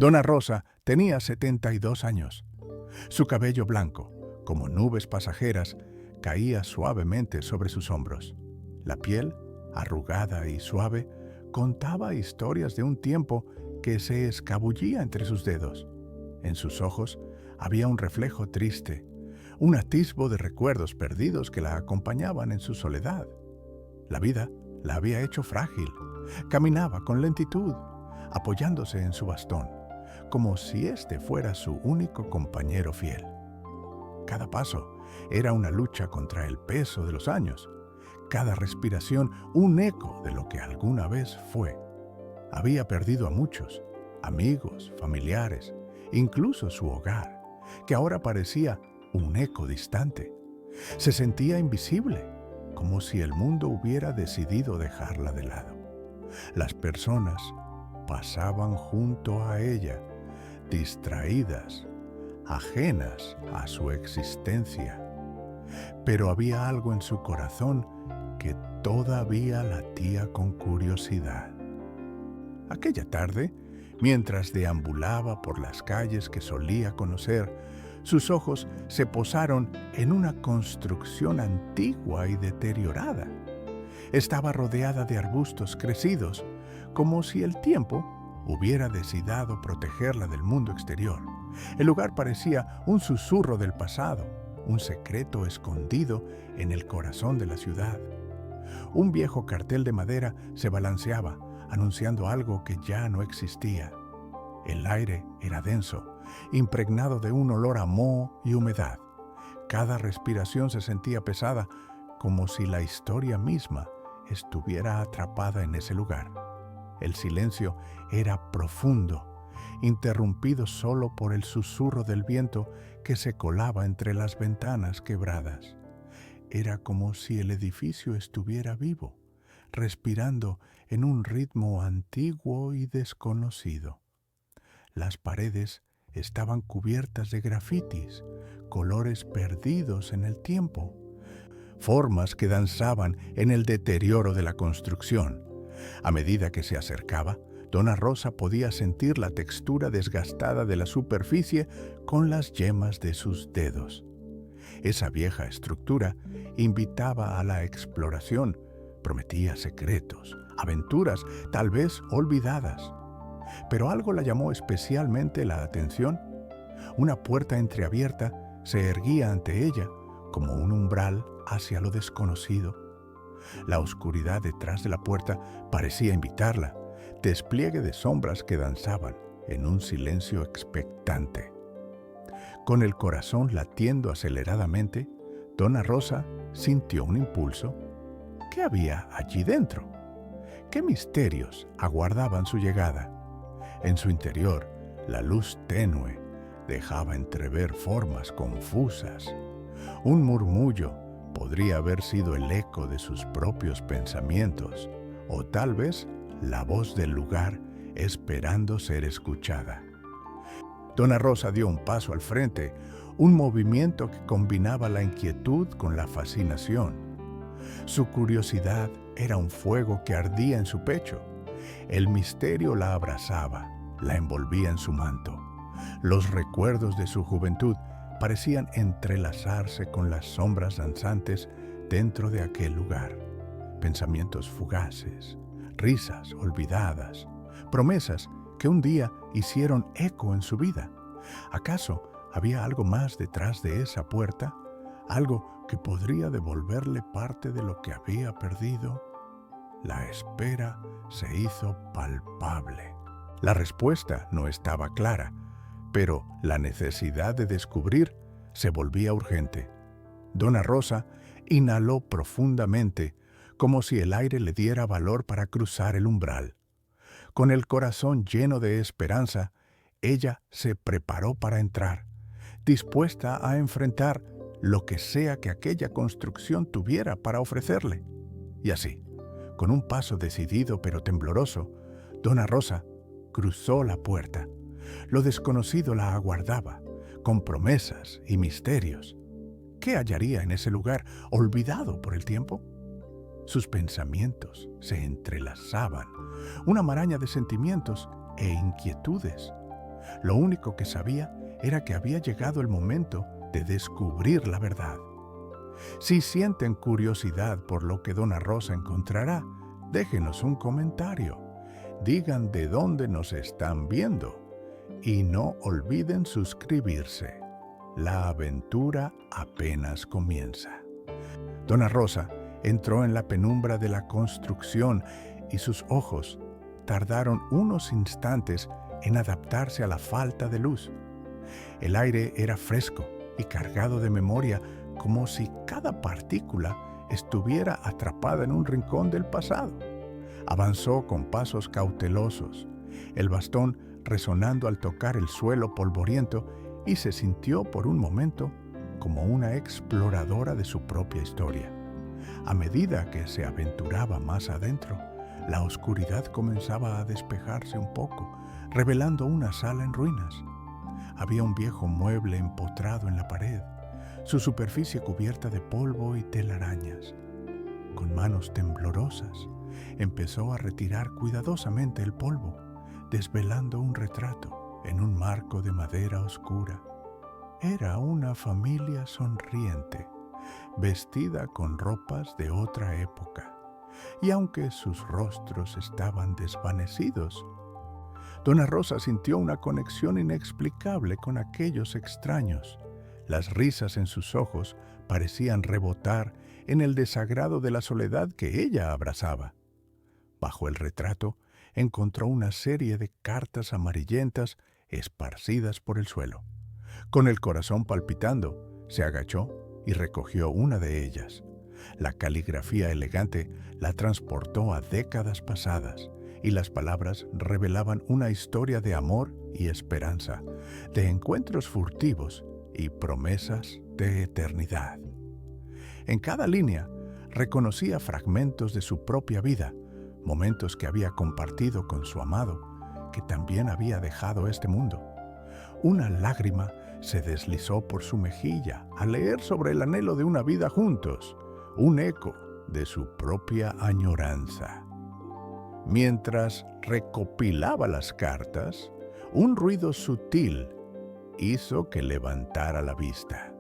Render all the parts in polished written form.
Dona Rosa tenía 72 años. Su cabello blanco, como nubes pasajeras, caía suavemente sobre sus hombros. La piel, arrugada y suave, contaba historias de un tiempo que se escabullía entre sus dedos. En sus ojos había un reflejo triste, un atisbo de recuerdos perdidos que la acompañaban en su soledad. La vida la había hecho frágil. Caminaba con lentitud, apoyándose en su bastón, como si éste fuera su único compañero fiel. Cada paso era una lucha contra el peso de los años, cada respiración un eco de lo que alguna vez fue. Había perdido a muchos, amigos, familiares, incluso su hogar, que ahora parecía un eco distante. Se sentía invisible, como si el mundo hubiera decidido dejarla de lado. Las personas pasaban junto a ella, distraídas, ajenas a su existencia. Pero había algo en su corazón que todavía latía con curiosidad. Aquella tarde, mientras deambulaba por las calles que solía conocer, sus ojos se posaron en una construcción antigua y deteriorada. Estaba rodeada de arbustos crecidos, como si el tiempo hubiera decidido protegerla del mundo exterior. El lugar parecía un susurro del pasado, un secreto escondido en el corazón de la ciudad. Un viejo cartel de madera se balanceaba, anunciando algo que ya no existía. El aire era denso, impregnado de un olor a moho y humedad. Cada respiración se sentía pesada, como si la historia misma estuviera atrapada en ese lugar. El silencio era profundo, interrumpido solo por el susurro del viento que se colaba entre las ventanas quebradas. Era como si el edificio estuviera vivo, respirando en un ritmo antiguo y desconocido. Las paredes estaban cubiertas de grafitis, colores perdidos en el tiempo, formas que danzaban en el deterioro de la construcción. A medida que se acercaba, Dona Rosa podía sentir la textura desgastada de la superficie con las yemas de sus dedos. Esa vieja estructura invitaba a la exploración, prometía secretos, aventuras tal vez olvidadas. Pero algo la llamó especialmente la atención. Una puerta entreabierta se erguía ante ella como un umbral hacia lo desconocido. La oscuridad detrás de la puerta parecía invitarla, despliegue de sombras que danzaban en un silencio expectante. Con el corazón latiendo aceleradamente, Dona Rosa sintió un impulso. ¿Qué había allí dentro? ¿Qué misterios aguardaban su llegada? En su interior, la luz tenue dejaba entrever formas confusas. Un murmullo podría haber sido el eco de sus propios pensamientos, o tal vez la voz del lugar esperando ser escuchada. Dona Rosa dio un paso al frente, un movimiento que combinaba la inquietud con la fascinación. Su curiosidad era un fuego que ardía en su pecho. El misterio la abrazaba, la envolvía en su manto. Los recuerdos de su juventud parecían entrelazarse con las sombras danzantes dentro de aquel lugar. Pensamientos fugaces, risas olvidadas, promesas que un día hicieron eco en su vida. ¿Acaso había algo más detrás de esa puerta? ¿Algo que podría devolverle parte de lo que había perdido? La espera se hizo palpable. La respuesta no estaba clara, pero la necesidad de descubrir se volvía urgente. Dona Rosa inhaló profundamente, como si el aire le diera valor para cruzar el umbral. Con el corazón lleno de esperanza, ella se preparó para entrar, dispuesta a enfrentar lo que sea que aquella construcción tuviera para ofrecerle. Y así, con un paso decidido pero tembloroso, Dona Rosa cruzó la puerta. Lo desconocido la aguardaba, con promesas y misterios. ¿Qué hallaría en ese lugar olvidado por el tiempo? Sus pensamientos se entrelazaban, una maraña de sentimientos e inquietudes. Lo único que sabía era que había llegado el momento de descubrir la verdad. Si sienten curiosidad por lo que Dona Rosa encontrará, déjenos un comentario. Digan de dónde nos están viendo. Y no olviden suscribirse. La aventura apenas comienza. Dona Rosa entró en la penumbra de la construcción y sus ojos tardaron unos instantes en adaptarse a la falta de luz. El aire era fresco y cargado de memoria, como si cada partícula estuviera atrapada en un rincón del pasado. Avanzó con pasos cautelosos, el bastón resonando al tocar el suelo polvoriento, y se sintió por un momento como una exploradora de su propia historia. A medida que se aventuraba más adentro, la oscuridad comenzaba a despejarse un poco, revelando una sala en ruinas. Había un viejo mueble empotrado en la pared, su superficie cubierta de polvo y telarañas. Con manos temblorosas, empezó a retirar cuidadosamente el polvo, desvelando un retrato en un marco de madera oscura. Era una familia sonriente, vestida con ropas de otra época, y aunque sus rostros estaban desvanecidos, Dona Rosa sintió una conexión inexplicable con aquellos extraños. Las risas en sus ojos parecían rebotar en el desagrado de la soledad que ella abrazaba. Bajo el retrato encontró una serie de cartas amarillentas esparcidas por el suelo. Con el corazón palpitando, se agachó y recogió una de ellas. La caligrafía elegante la transportó a décadas pasadas, y las palabras revelaban una historia de amor y esperanza, de encuentros furtivos y promesas de eternidad. En cada línea reconocía fragmentos de su propia vida, momentos que había compartido con su amado, que también había dejado este mundo. Una lágrima se deslizó por su mejilla al leer sobre el anhelo de una vida juntos, un eco de su propia añoranza. Mientras recopilaba las cartas, un ruido sutil hizo que levantara la vista.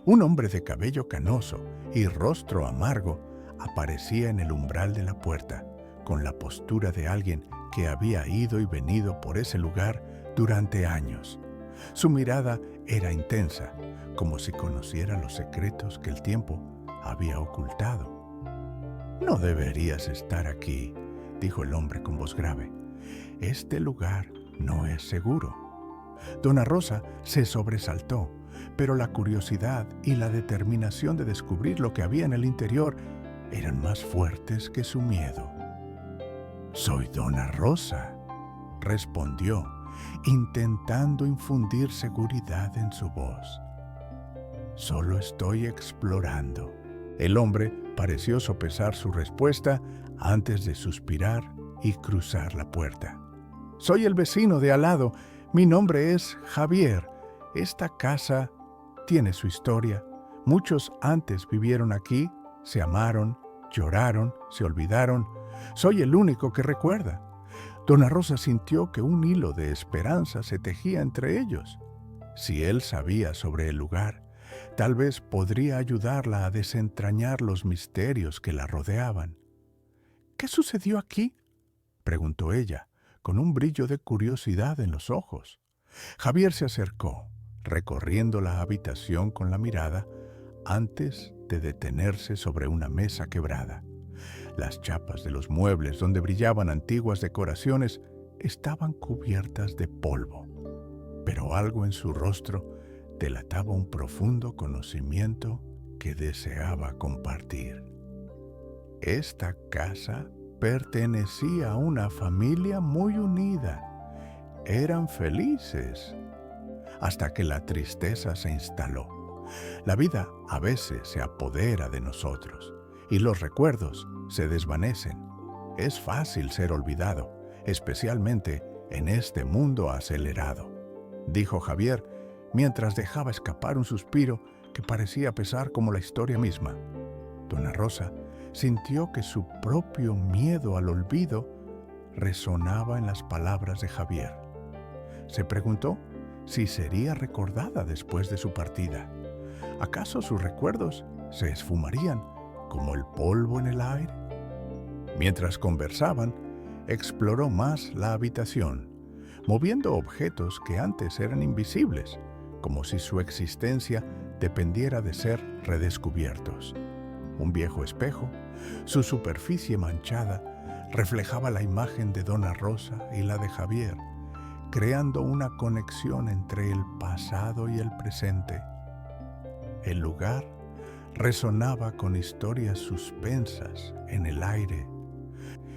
Un hombre de cabello canoso y rostro amargo aparecía en el umbral de la puerta, con la postura de alguien que había ido y venido por ese lugar durante años. Su mirada era intensa, como si conociera los secretos que el tiempo había ocultado. «No deberías estar aquí», dijo el hombre con voz grave. «Este lugar no es seguro». Dona Rosa se sobresaltó, pero la curiosidad y la determinación de descubrir lo que había en el interior eran más fuertes que su miedo. «Soy Dona Rosa», respondió, intentando infundir seguridad en su voz. «Solo estoy explorando». El hombre pareció sopesar su respuesta antes de suspirar y cruzar la puerta. «Soy el vecino de al lado. Mi nombre es Javier. Esta casa tiene su historia. Muchos antes vivieron aquí, se amaron, lloraron, se olvidaron. Soy el único que recuerda». Dona Rosa sintió que un hilo de esperanza se tejía entre ellos. Si él sabía sobre el lugar, tal vez podría ayudarla a desentrañar los misterios que la rodeaban. «¿Qué sucedió aquí?», preguntó ella, con un brillo de curiosidad en los ojos. Javier se acercó, recorriendo la habitación con la mirada, antes de detenerse sobre una mesa quebrada. Las chapas de los muebles donde brillaban antiguas decoraciones estaban cubiertas de polvo, pero algo en su rostro delataba un profundo conocimiento que deseaba compartir. Esta casa pertenecía a una familia muy unida. Eran felices, hasta que la tristeza se instaló. La vida a veces se apodera de nosotros y los recuerdos se desvanecen. Es fácil ser olvidado, especialmente en este mundo acelerado, dijo Javier, mientras dejaba escapar un suspiro que parecía pesar como la historia misma. Dona Rosa sintió que su propio miedo al olvido resonaba en las palabras de Javier. Se preguntó si sería recordada después de su partida. ¿Acaso sus recuerdos se esfumarían como el polvo en el aire? Mientras conversaban, exploró más la habitación, moviendo objetos que antes eran invisibles, como si su existencia dependiera de ser redescubiertos. Un viejo espejo, su superficie manchada, reflejaba la imagen de Dona Rosa y la de Javier, creando una conexión entre el pasado y el presente. El lugar resonaba con historias suspensas en el aire,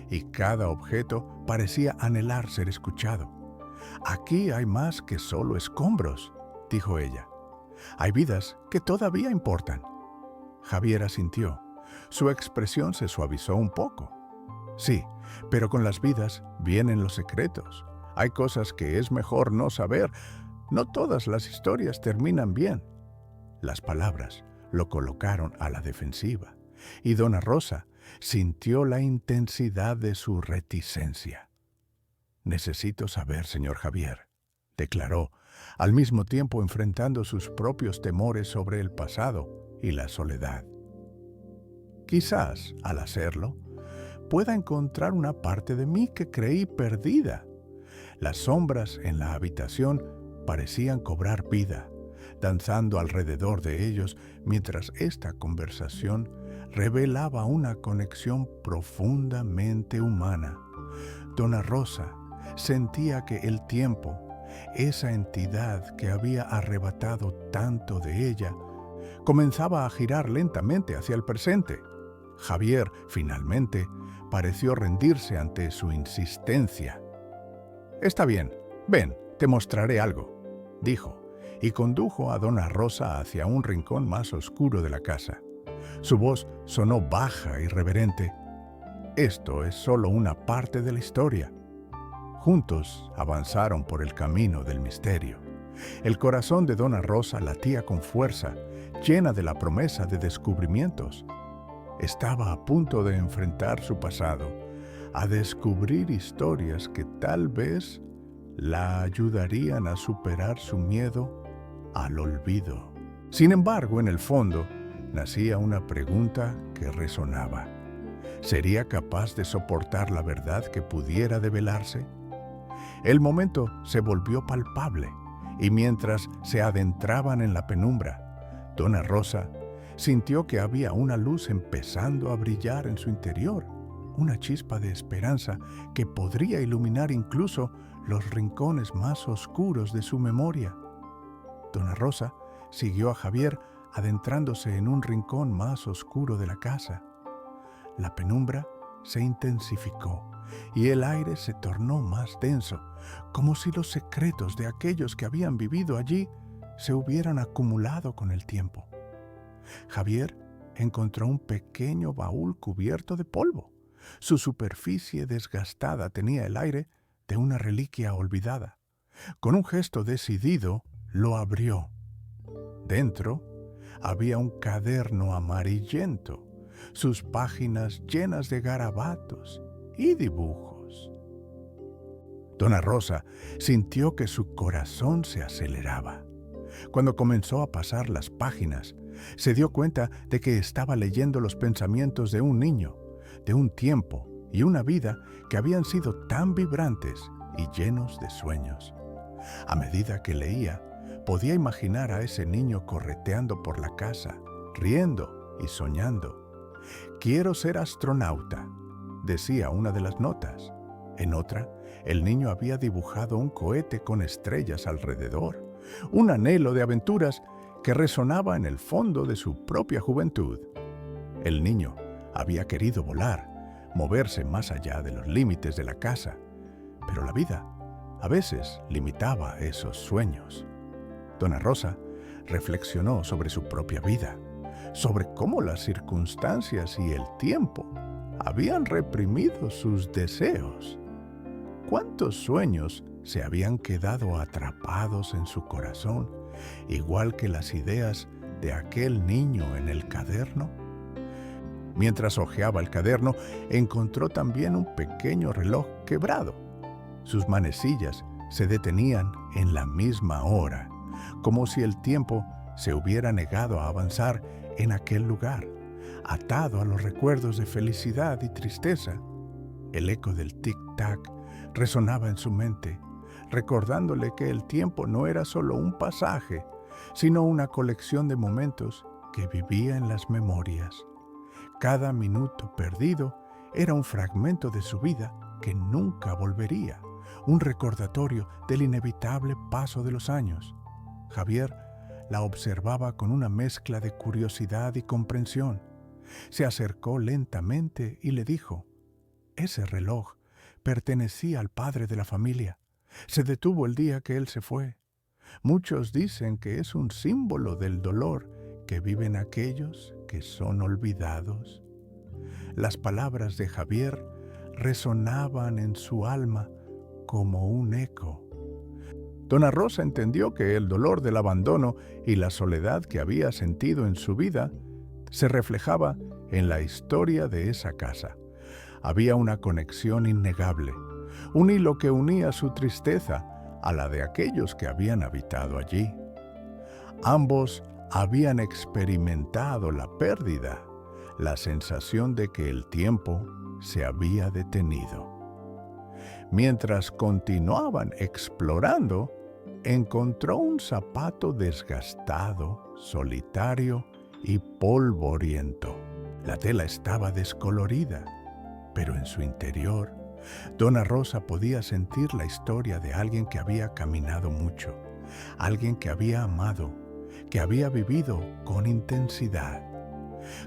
y cada objeto parecía anhelar ser escuchado. «Aquí hay más que solo escombros», dijo ella. «Hay vidas que todavía importan». Javier asintió. Su expresión se suavizó un poco. «Sí, pero con las vidas vienen los secretos. Hay cosas que es mejor no saber. No todas las historias terminan bien». Las palabras lo colocaron a la defensiva, y Dona Rosa sintió la intensidad de su reticencia. «Necesito saber, señor Javier», declaró, al mismo tiempo enfrentando sus propios temores sobre el pasado y la soledad. «Quizás, al hacerlo, pueda encontrar una parte de mí que creí perdida». Las sombras en la habitación parecían cobrar vida, danzando alrededor de ellos mientras esta conversación revelaba una conexión profundamente humana. Dona Rosa sentía que el tiempo, esa entidad que había arrebatado tanto de ella, comenzaba a girar lentamente hacia el presente. Javier, finalmente, pareció rendirse ante su insistencia. «Está bien, ven, te mostraré algo», dijo, y condujo a Dona Rosa hacia un rincón más oscuro de la casa. Su voz sonó baja y reverente. «Esto es solo una parte de la historia». Juntos avanzaron por el camino del misterio. El corazón de Dona Rosa latía con fuerza, llena de la promesa de descubrimientos. Estaba a punto de enfrentar su pasado, a descubrir historias que tal vez la ayudarían a superar su miedo al olvido. Sin embargo, en el fondo, nacía una pregunta que resonaba. ¿Sería capaz de soportar la verdad que pudiera develarse? El momento se volvió palpable, y mientras se adentraban en la penumbra, Dona Rosa sintió que había una luz empezando a brillar en su interior, una chispa de esperanza que podría iluminar incluso los rincones más oscuros de su memoria. Dona Rosa siguió a Javier adentrándose en un rincón más oscuro de la casa. La penumbra se intensificó y el aire se tornó más denso, como si los secretos de aquellos que habían vivido allí se hubieran acumulado con el tiempo. Javier encontró un pequeño baúl cubierto de polvo. Su superficie desgastada tenía el aire de una reliquia olvidada. Con un gesto decidido, lo abrió. Dentro había un cuaderno amarillento, sus páginas llenas de garabatos y dibujos. Dona Rosa sintió que su corazón se aceleraba. Cuando comenzó a pasar las páginas, se dio cuenta de que estaba leyendo los pensamientos de un niño, de un tiempo y una vida que habían sido tan vibrantes y llenos de sueños. A medida que leía, podía imaginar a ese niño correteando por la casa, riendo y soñando. «Quiero ser astronauta», decía una de las notas. En otra, el niño había dibujado un cohete con estrellas alrededor, un anhelo de aventuras que resonaba en el fondo de su propia juventud. El niño había querido volar, moverse más allá de los límites de la casa, pero la vida a veces limitaba esos sueños. Dona Rosa reflexionó sobre su propia vida, sobre cómo las circunstancias y el tiempo habían reprimido sus deseos. ¿Cuántos sueños se habían quedado atrapados en su corazón, igual que las ideas de aquel niño en el cuaderno? Mientras hojeaba el cuaderno, encontró también un pequeño reloj quebrado. Sus manecillas se detenían en la misma hora, como si el tiempo se hubiera negado a avanzar en aquel lugar, atado a los recuerdos de felicidad y tristeza. El eco del tic-tac resonaba en su mente, recordándole que el tiempo no era solo un pasaje, sino una colección de momentos que vivía en las memorias. Cada minuto perdido era un fragmento de su vida que nunca volvería, un recordatorio del inevitable paso de los años. Javier la observaba con una mezcla de curiosidad y comprensión. Se acercó lentamente y le dijo: «Ese reloj pertenecía al padre de la familia. Se detuvo el día que él se fue. Muchos dicen que es un símbolo del dolor que viven aquellos que son olvidados». Las palabras de Javier resonaban en su alma como un eco. Dona Rosa entendió que el dolor del abandono y la soledad que había sentido en su vida se reflejaba en la historia de esa casa. Había una conexión innegable, un hilo que unía su tristeza a la de aquellos que habían habitado allí. Ambos habían experimentado la pérdida, la sensación de que el tiempo se había detenido. Mientras continuaban explorando, encontró un zapato desgastado, solitario y polvoriento. La tela estaba descolorida, pero en su interior, Dona Rosa podía sentir la historia de alguien que había caminado mucho, alguien que había amado, que había vivido con intensidad.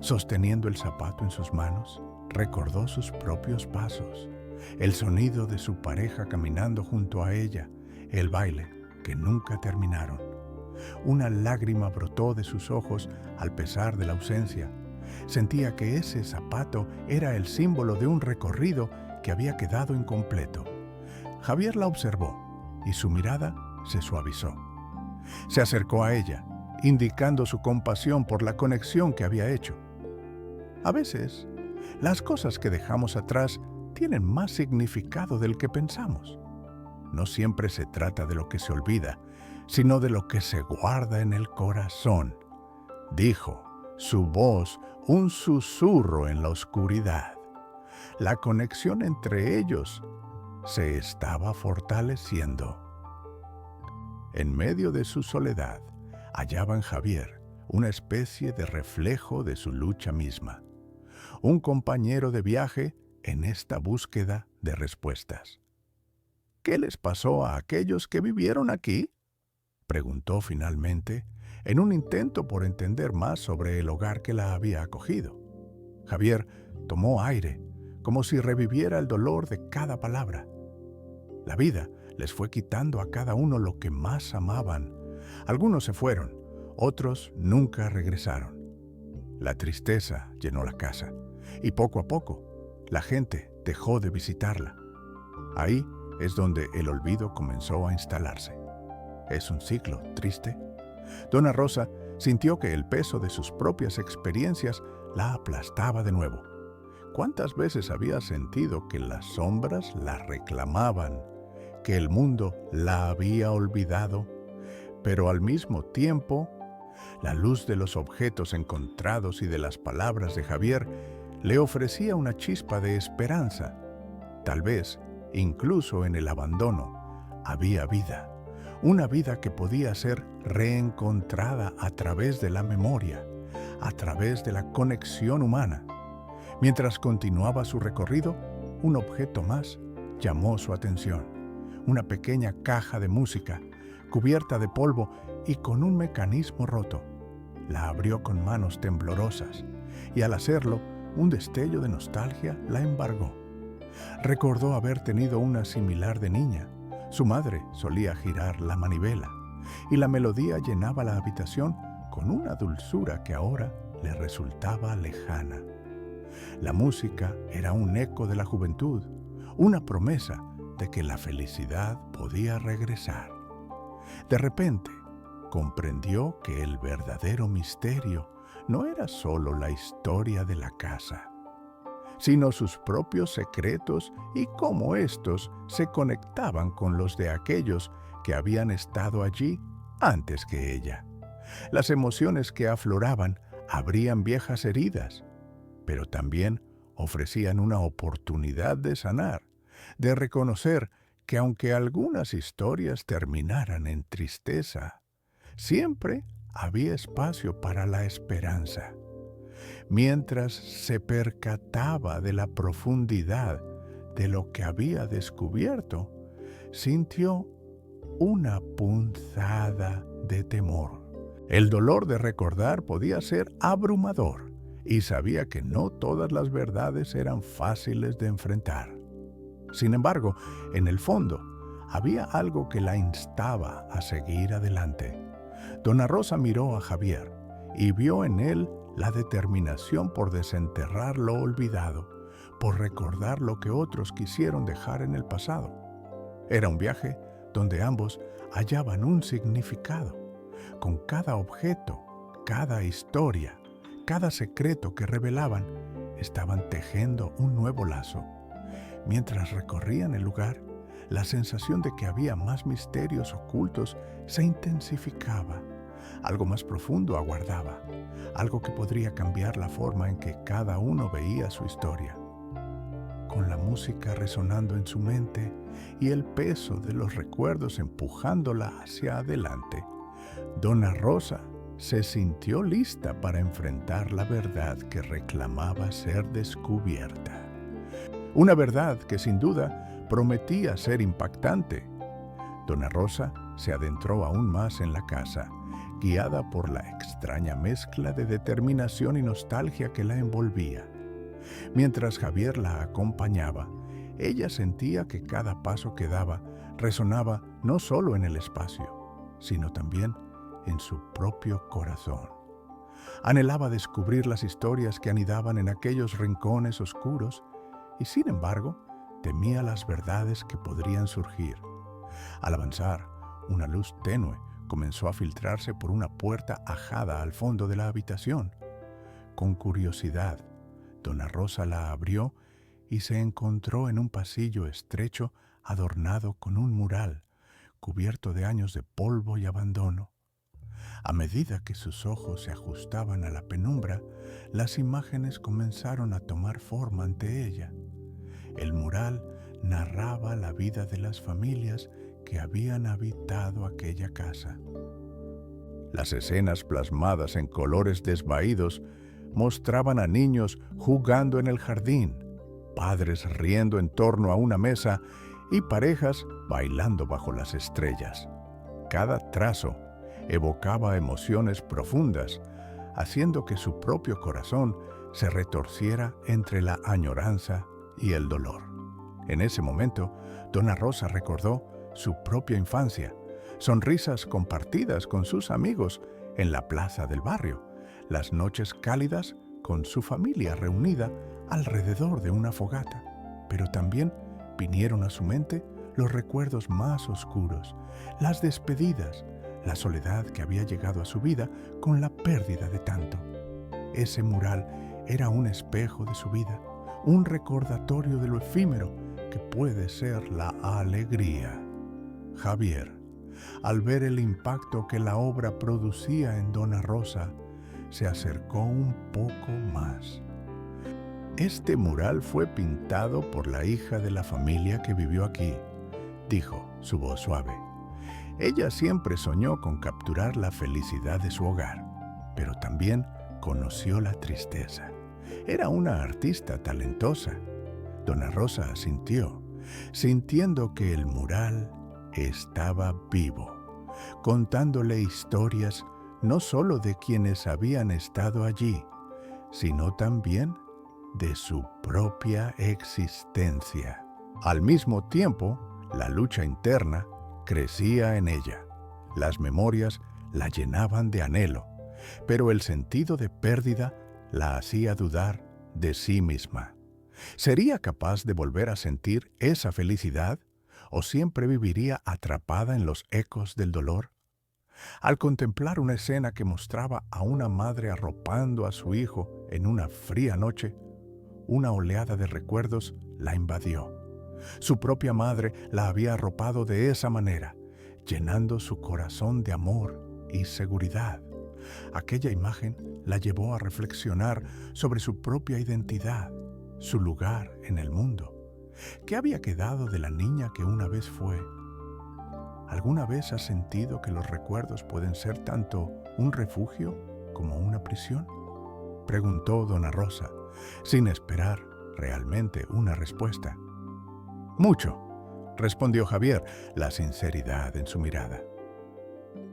Sosteniendo el zapato en sus manos, recordó sus propios pasos, el sonido de su pareja caminando junto a ella, el baile que nunca terminaron. Una lágrima brotó de sus ojos al pesar de la ausencia. Sentía que ese zapato era el símbolo de un recorrido que había quedado incompleto. Javier la observó y su mirada se suavizó. Se acercó a ella, indicando su compasión por la conexión que había hecho. A veces, las cosas que dejamos atrás tienen más significado del que pensamos. No siempre se trata de lo que se olvida, sino de lo que se guarda en el corazón, dijo, su voz un susurro en la oscuridad. La conexión entre ellos se estaba fortaleciendo. En medio de su soledad, hallaba en Javier una especie de reflejo de su lucha misma, un compañero de viaje en esta búsqueda de respuestas. ¿Qué les pasó a aquellos que vivieron aquí?, preguntó finalmente, en un intento por entender más sobre el hogar que la había acogido. Javier tomó aire, como si reviviera el dolor de cada palabra. La vida les fue quitando a cada uno lo que más amaban. Algunos se fueron, otros nunca regresaron. La tristeza llenó la casa, y poco a poco, la gente dejó de visitarla. Ahí es donde el olvido comenzó a instalarse. ¿Es un ciclo triste? Dona Rosa sintió que el peso de sus propias experiencias la aplastaba de nuevo. ¿Cuántas veces había sentido que las sombras la reclamaban, que el mundo la había olvidado? Pero al mismo tiempo, la luz de los objetos encontrados y de las palabras de Javier le ofrecía una chispa de esperanza. Tal vez, incluso en el abandono, había vida. Una vida que podía ser reencontrada a través de la memoria, a través de la conexión humana. Mientras continuaba su recorrido, un objeto más llamó su atención. Una pequeña caja de música, cubierta de polvo y con un mecanismo roto. La abrió con manos temblorosas y al hacerlo, un destello de nostalgia la embargó. Recordó haber tenido una similar de niña. Su madre solía girar la manivela y la melodía llenaba la habitación con una dulzura que ahora le resultaba lejana. La música era un eco de la juventud, una promesa de que la felicidad podía regresar. De repente, comprendió que el verdadero misterio no era solo la historia de la casa, sino sus propios secretos y cómo éstos se conectaban con los de aquellos que habían estado allí antes que ella. Las emociones que afloraban abrían viejas heridas, pero también ofrecían una oportunidad de sanar, de reconocer que aunque algunas historias terminaran en tristeza, siempre había espacio para la esperanza. Mientras se percataba de la profundidad de lo que había descubierto, sintió una punzada de temor. El dolor de recordar podía ser abrumador y sabía que no todas las verdades eran fáciles de enfrentar. Sin embargo, en el fondo, había algo que la instaba a seguir adelante. Dona Rosa miró a Javier y vio en él la determinación por desenterrar lo olvidado, por recordar lo que otros quisieron dejar en el pasado. Era un viaje donde ambos hallaban un significado. Con cada objeto, cada historia, cada secreto que revelaban, estaban tejiendo un nuevo lazo. Mientras recorrían el lugar, la sensación de que había más misterios ocultos se intensificaba. Algo más profundo aguardaba, algo que podría cambiar la forma en que cada uno veía su historia. Con la música resonando en su mente y el peso de los recuerdos empujándola hacia adelante, Dona Rosa se sintió lista para enfrentar la verdad que reclamaba ser descubierta. Una verdad que sin duda prometía ser impactante. Dona Rosa se adentró aún más en la casa, guiada por la extraña mezcla de determinación y nostalgia que la envolvía. Mientras Javier la acompañaba, ella sentía que cada paso que daba resonaba no solo en el espacio, sino también en su propio corazón. Anhelaba descubrir las historias que anidaban en aquellos rincones oscuros y, sin embargo, temía las verdades que podrían surgir. Al avanzar, una luz tenue comenzó a filtrarse por una puerta ajada al fondo de la habitación. Con curiosidad, Dona Rosa la abrió y se encontró en un pasillo estrecho adornado con un mural, cubierto de años de polvo y abandono. A medida que sus ojos se ajustaban a la penumbra, las imágenes comenzaron a tomar forma ante ella. El mural narraba la vida de las familias que habían habitado aquella casa. Las escenas plasmadas en colores desvaídos mostraban a niños jugando en el jardín, padres riendo en torno a una mesa y parejas bailando bajo las estrellas. Cada trazo evocaba emociones profundas, haciendo que su propio corazón se retorciera entre la añoranza y el dolor. En ese momento, Dona Rosa recordó su propia infancia, sonrisas compartidas con sus amigos en la plaza del barrio, las noches cálidas con su familia reunida alrededor de una fogata. Pero también vinieron a su mente los recuerdos más oscuros, las despedidas, la soledad que había llegado a su vida con la pérdida de tanto. Ese mural era un espejo de su vida, un recordatorio de lo efímero que puede ser la alegría. Javier, al ver el impacto que la obra producía en Dona Rosa, se acercó un poco más. Este mural fue pintado por la hija de la familia que vivió aquí, dijo, su voz suave. Ella siempre soñó con capturar la felicidad de su hogar, pero también conoció la tristeza. Era una artista talentosa. Dona Rosa asintió, sintiendo que el mural estaba vivo, contándole historias no solo de quienes habían estado allí, sino también de su propia existencia. Al mismo tiempo, la lucha interna crecía en ella. Las memorias la llenaban de anhelo, pero el sentido de pérdida la hacía dudar de sí misma. ¿Sería capaz de volver a sentir esa felicidad o siempre viviría atrapada en los ecos del dolor? Al contemplar una escena que mostraba a una madre arropando a su hijo en una fría noche, una oleada de recuerdos la invadió. Su propia madre la había arropado de esa manera, llenando su corazón de amor y seguridad. Aquella imagen la llevó a reflexionar sobre su propia identidad, su lugar en el mundo. ¿Qué había quedado de la niña que una vez fue? ¿Alguna vez has sentido que los recuerdos pueden ser tanto un refugio como una prisión? Preguntó Dona Rosa, sin esperar realmente una respuesta. Mucho, respondió Javier, la sinceridad en su mirada.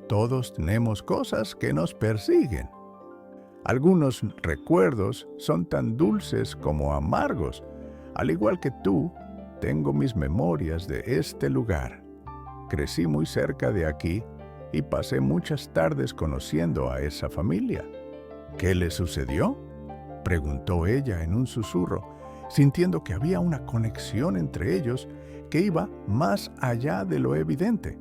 Todos tenemos cosas que nos persiguen. Algunos recuerdos son tan dulces como amargos. Al igual que tú, tengo mis memorias de este lugar. Crecí muy cerca de aquí y pasé muchas tardes conociendo a esa familia. ¿Qué le sucedió?, preguntó ella en un susurro, sintiendo que había una conexión entre ellos que iba más allá de lo evidente.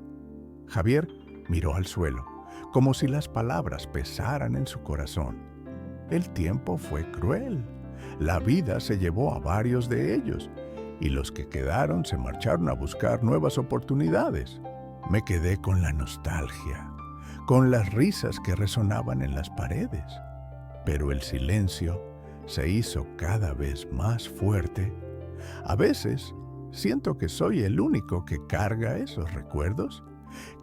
Javier miró al suelo, como si las palabras pesaran en su corazón. El tiempo fue cruel. La vida se llevó a varios de ellos, y los que quedaron se marcharon a buscar nuevas oportunidades. Me quedé con la nostalgia, con las risas que resonaban en las paredes. Pero el silencio se hizo cada vez más fuerte. A veces siento que soy el único que carga esos recuerdos,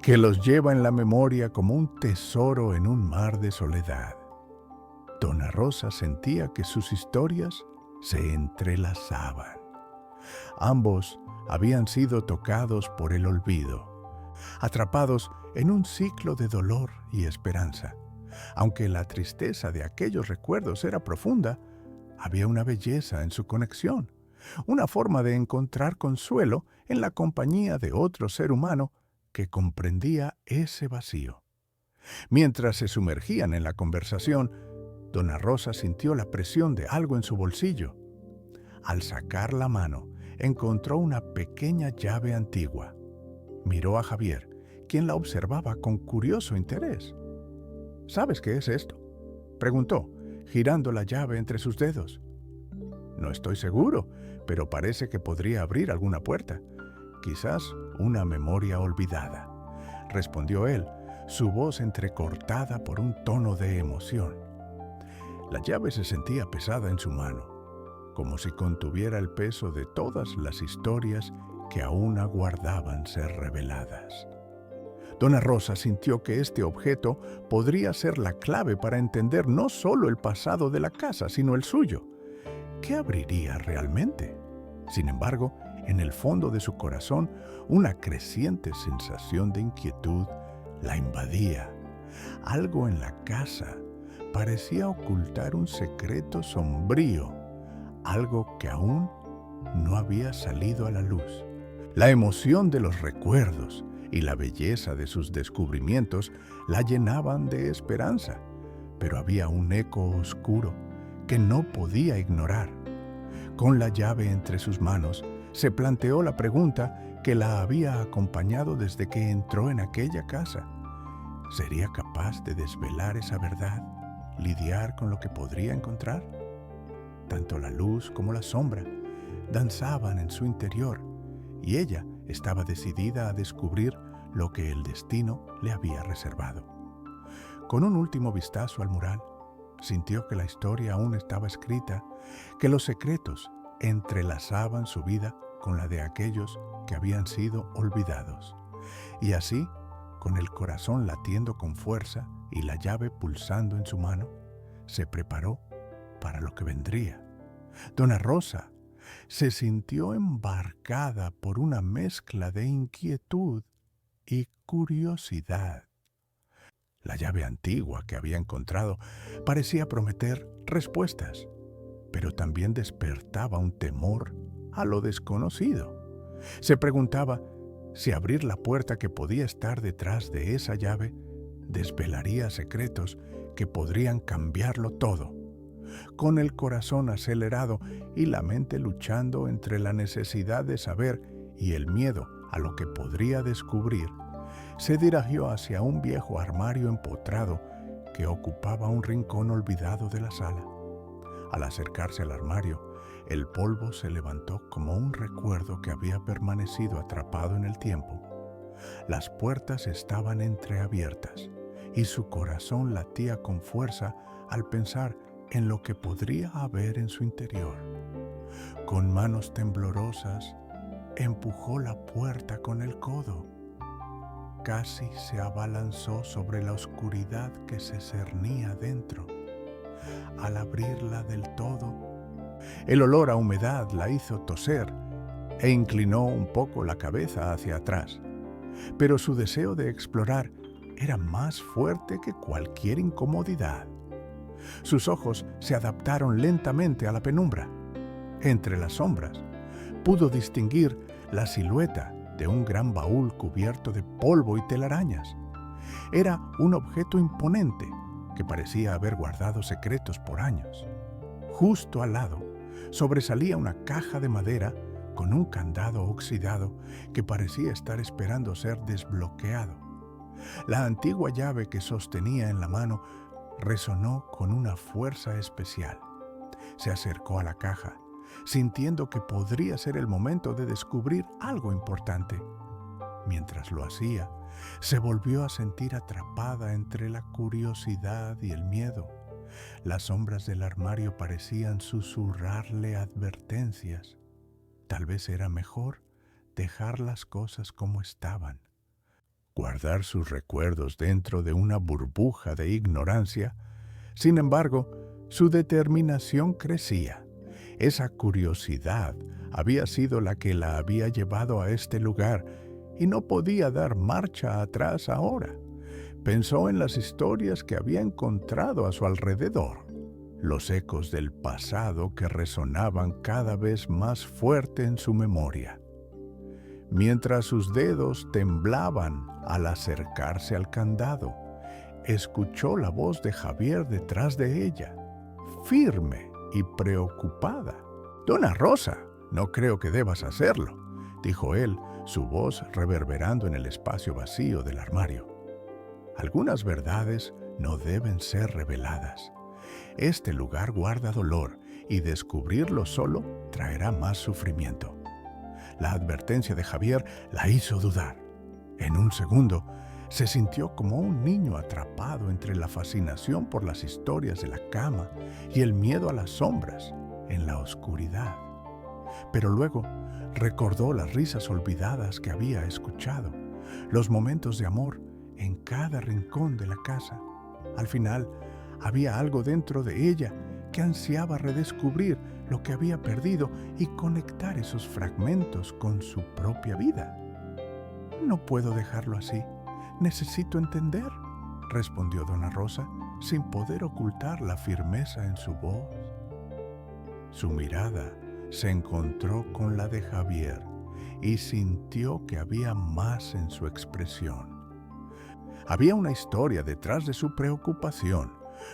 que los lleva en la memoria como un tesoro en un mar de soledad. Dona Rosa sentía que sus historias se entrelazaban. Ambos habían sido tocados por el olvido, atrapados en un ciclo de dolor y esperanza. Aunque la tristeza de aquellos recuerdos era profunda, había una belleza en su conexión, una forma de encontrar consuelo en la compañía de otro ser humano que comprendía ese vacío. Mientras se sumergían en la conversación, Dona Rosa sintió la presión de algo en su bolsillo. Al sacar la mano, encontró una pequeña llave antigua. Miró a Javier, quien la observaba con curioso interés. ¿Sabes qué es esto?, preguntó, girando la llave entre sus dedos. No estoy seguro, pero parece que podría abrir alguna puerta. Quizás una memoria olvidada, respondió él, su voz entrecortada por un tono de emoción. La llave se sentía pesada en su mano, como si contuviera el peso de todas las historias que aún aguardaban ser reveladas. Dona Rosa sintió que este objeto podría ser la clave para entender no solo el pasado de la casa, sino el suyo. ¿Qué abriría realmente? Sin embargo, en el fondo de su corazón, una creciente sensación de inquietud la invadía. Algo en la casa parecía ocultar un secreto sombrío, algo que aún no había salido a la luz. La emoción de los recuerdos y la belleza de sus descubrimientos la llenaban de esperanza, pero había un eco oscuro que no podía ignorar. Con la llave entre sus manos, se planteó la pregunta que la había acompañado desde que entró en aquella casa. ¿Sería capaz de desvelar esa verdad, lidiar con lo que podría encontrar? Tanto la luz como la sombra danzaban en su interior, y ella estaba decidida a descubrir lo que el destino le había reservado. Con un último vistazo al mural, sintió que la historia aún estaba escrita, que los secretos entrelazaban su vida con la de aquellos que habían sido olvidados. Y así, con el corazón latiendo con fuerza y la llave pulsando en su mano, se preparó para lo que vendría. Dona Rosa se sintió embarcada por una mezcla de inquietud y curiosidad. La llave antigua que había encontrado parecía prometer respuestas, pero también despertaba un temor a lo desconocido. Se preguntaba si abrir la puerta que podía estar detrás de esa llave desvelaría secretos que podrían cambiarlo todo. Con el corazón acelerado y la mente luchando entre la necesidad de saber y el miedo a lo que podría descubrir, se dirigió hacia un viejo armario empotrado que ocupaba un rincón olvidado de la sala. Al acercarse al armario, El polvo se levantó como un recuerdo que había permanecido atrapado en el tiempo. Las puertas estaban entreabiertas y su corazón latía con fuerza al pensar en lo que podría haber en su interior. Con manos temblorosas, empujó la puerta con el codo. Casi se abalanzó sobre la oscuridad que se cernía dentro. Al abrirla del todo, el olor a humedad la hizo toser e inclinó un poco la cabeza hacia atrás. Pero su deseo de explorar era más fuerte que cualquier incomodidad. Sus ojos se adaptaron lentamente a la penumbra. Entre las sombras, pudo distinguir la silueta de un gran baúl cubierto de polvo y telarañas. Era un objeto imponente que parecía haber guardado secretos por años. Justo al lado, sobresalía una caja de madera con un candado oxidado que parecía estar esperando ser desbloqueado. La antigua llave que sostenía en la mano resonó con una fuerza especial. Se acercó a la caja, sintiendo que podría ser el momento de descubrir algo importante. Mientras lo hacía, se volvió a sentir atrapada entre la curiosidad y el miedo. Las sombras del armario parecían susurrarle advertencias. Tal vez era mejor dejar las cosas como estaban. Guardar sus recuerdos dentro de una burbuja de ignorancia. Sin embargo, su determinación crecía. Esa curiosidad había sido la que la había llevado a este lugar y no podía dar marcha atrás ahora. Pensó en las historias que había encontrado a su alrededor, los ecos del pasado que resonaban cada vez más fuerte en su memoria. Mientras sus dedos temblaban al acercarse al candado, escuchó la voz de Javier detrás de ella, firme y preocupada. «Dona Rosa, no creo que debas hacerlo», dijo él, su voz reverberando en el espacio vacío del armario. Algunas verdades no deben ser reveladas. Este lugar guarda dolor y descubrirlo solo traerá más sufrimiento. La advertencia de Javier la hizo dudar. En un segundo, se sintió como un niño atrapado entre la fascinación por las historias de la cama y el miedo a las sombras en la oscuridad. Pero luego recordó las risas olvidadas que había escuchado, los momentos de amor en cada rincón de la casa. Al final, había algo dentro de ella que ansiaba redescubrir lo que había perdido y conectar esos fragmentos con su propia vida. «No puedo dejarlo así. Necesito entender», respondió Dona Rosa, sin poder ocultar la firmeza en su voz. Su mirada se encontró con la de Javier y sintió que había más en su expresión. Había una historia detrás de su preocupación,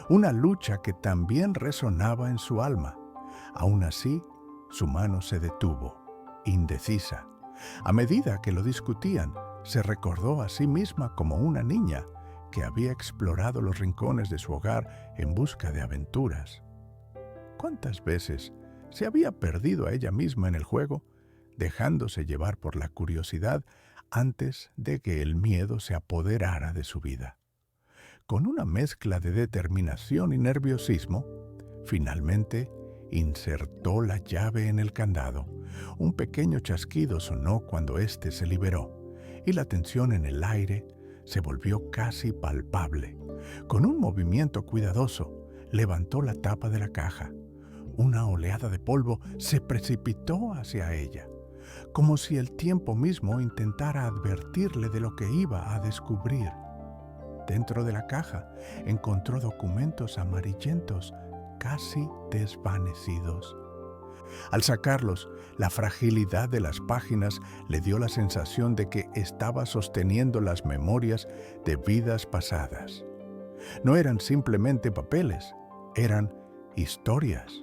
una lucha que también resonaba en su alma. Aún así, su mano se detuvo, indecisa. A medida que lo discutían, se recordó a sí misma como una niña que había explorado los rincones de su hogar en busca de aventuras. ¿Cuántas veces se había perdido a ella misma en el juego, dejándose llevar por la curiosidad antes de que el miedo se apoderara de su vida? Con una mezcla de determinación y nerviosismo, finalmente insertó la llave en el candado. Un pequeño chasquido sonó cuando éste se liberó, y la tensión en el aire se volvió casi palpable. Con un movimiento cuidadoso, levantó la tapa de la caja. Una oleada de polvo se precipitó hacia ella, como si el tiempo mismo intentara advertirle de lo que iba a descubrir. Dentro de la caja encontró documentos amarillentos, casi desvanecidos. Al sacarlos, la fragilidad de las páginas le dio la sensación de que estaba sosteniendo las memorias de vidas pasadas. No eran simplemente papeles, eran historias.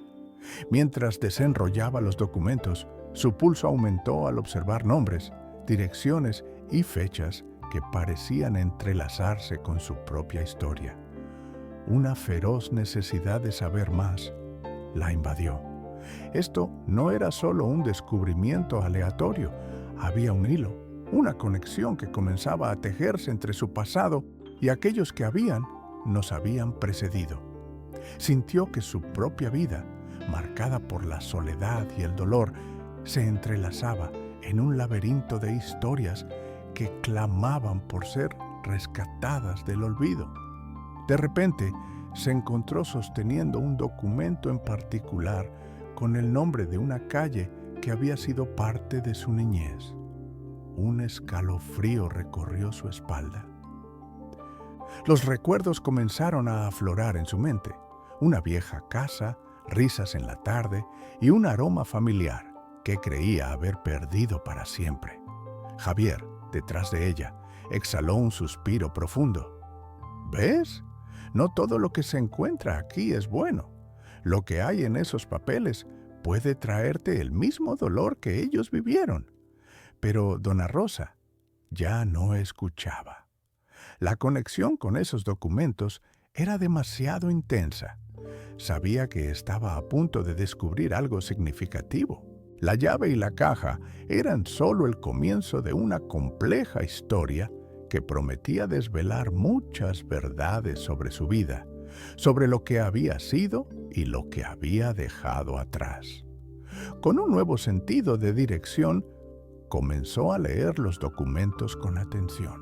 Mientras desenrollaba los documentos, su pulso aumentó al observar nombres, direcciones y fechas que parecían entrelazarse con su propia historia. Una feroz necesidad de saber más la invadió. Esto no era solo un descubrimiento aleatorio, había un hilo, una conexión que comenzaba a tejerse entre su pasado y aquellos que nos habían precedido. Sintió que su propia vida, marcada por la soledad y el dolor, se entrelazaba en un laberinto de historias que clamaban por ser rescatadas del olvido. De repente, se encontró sosteniendo un documento en particular con el nombre de una calle que había sido parte de su niñez. Un escalofrío recorrió su espalda. Los recuerdos comenzaron a aflorar en su mente. Una vieja casa, risas en la tarde y un aroma familiar que creía haber perdido para siempre. Javier, detrás de ella, exhaló un suspiro profundo. ¿Ves? No todo lo que se encuentra aquí es bueno. Lo que hay en esos papeles puede traerte el mismo dolor que ellos vivieron. Pero Dona Rosa ya no escuchaba. La conexión con esos documentos era demasiado intensa. Sabía que estaba a punto de descubrir algo significativo. La llave y la caja eran solo el comienzo de una compleja historia que prometía desvelar muchas verdades sobre su vida, sobre lo que había sido y lo que había dejado atrás. Con un nuevo sentido de dirección, comenzó a leer los documentos con atención.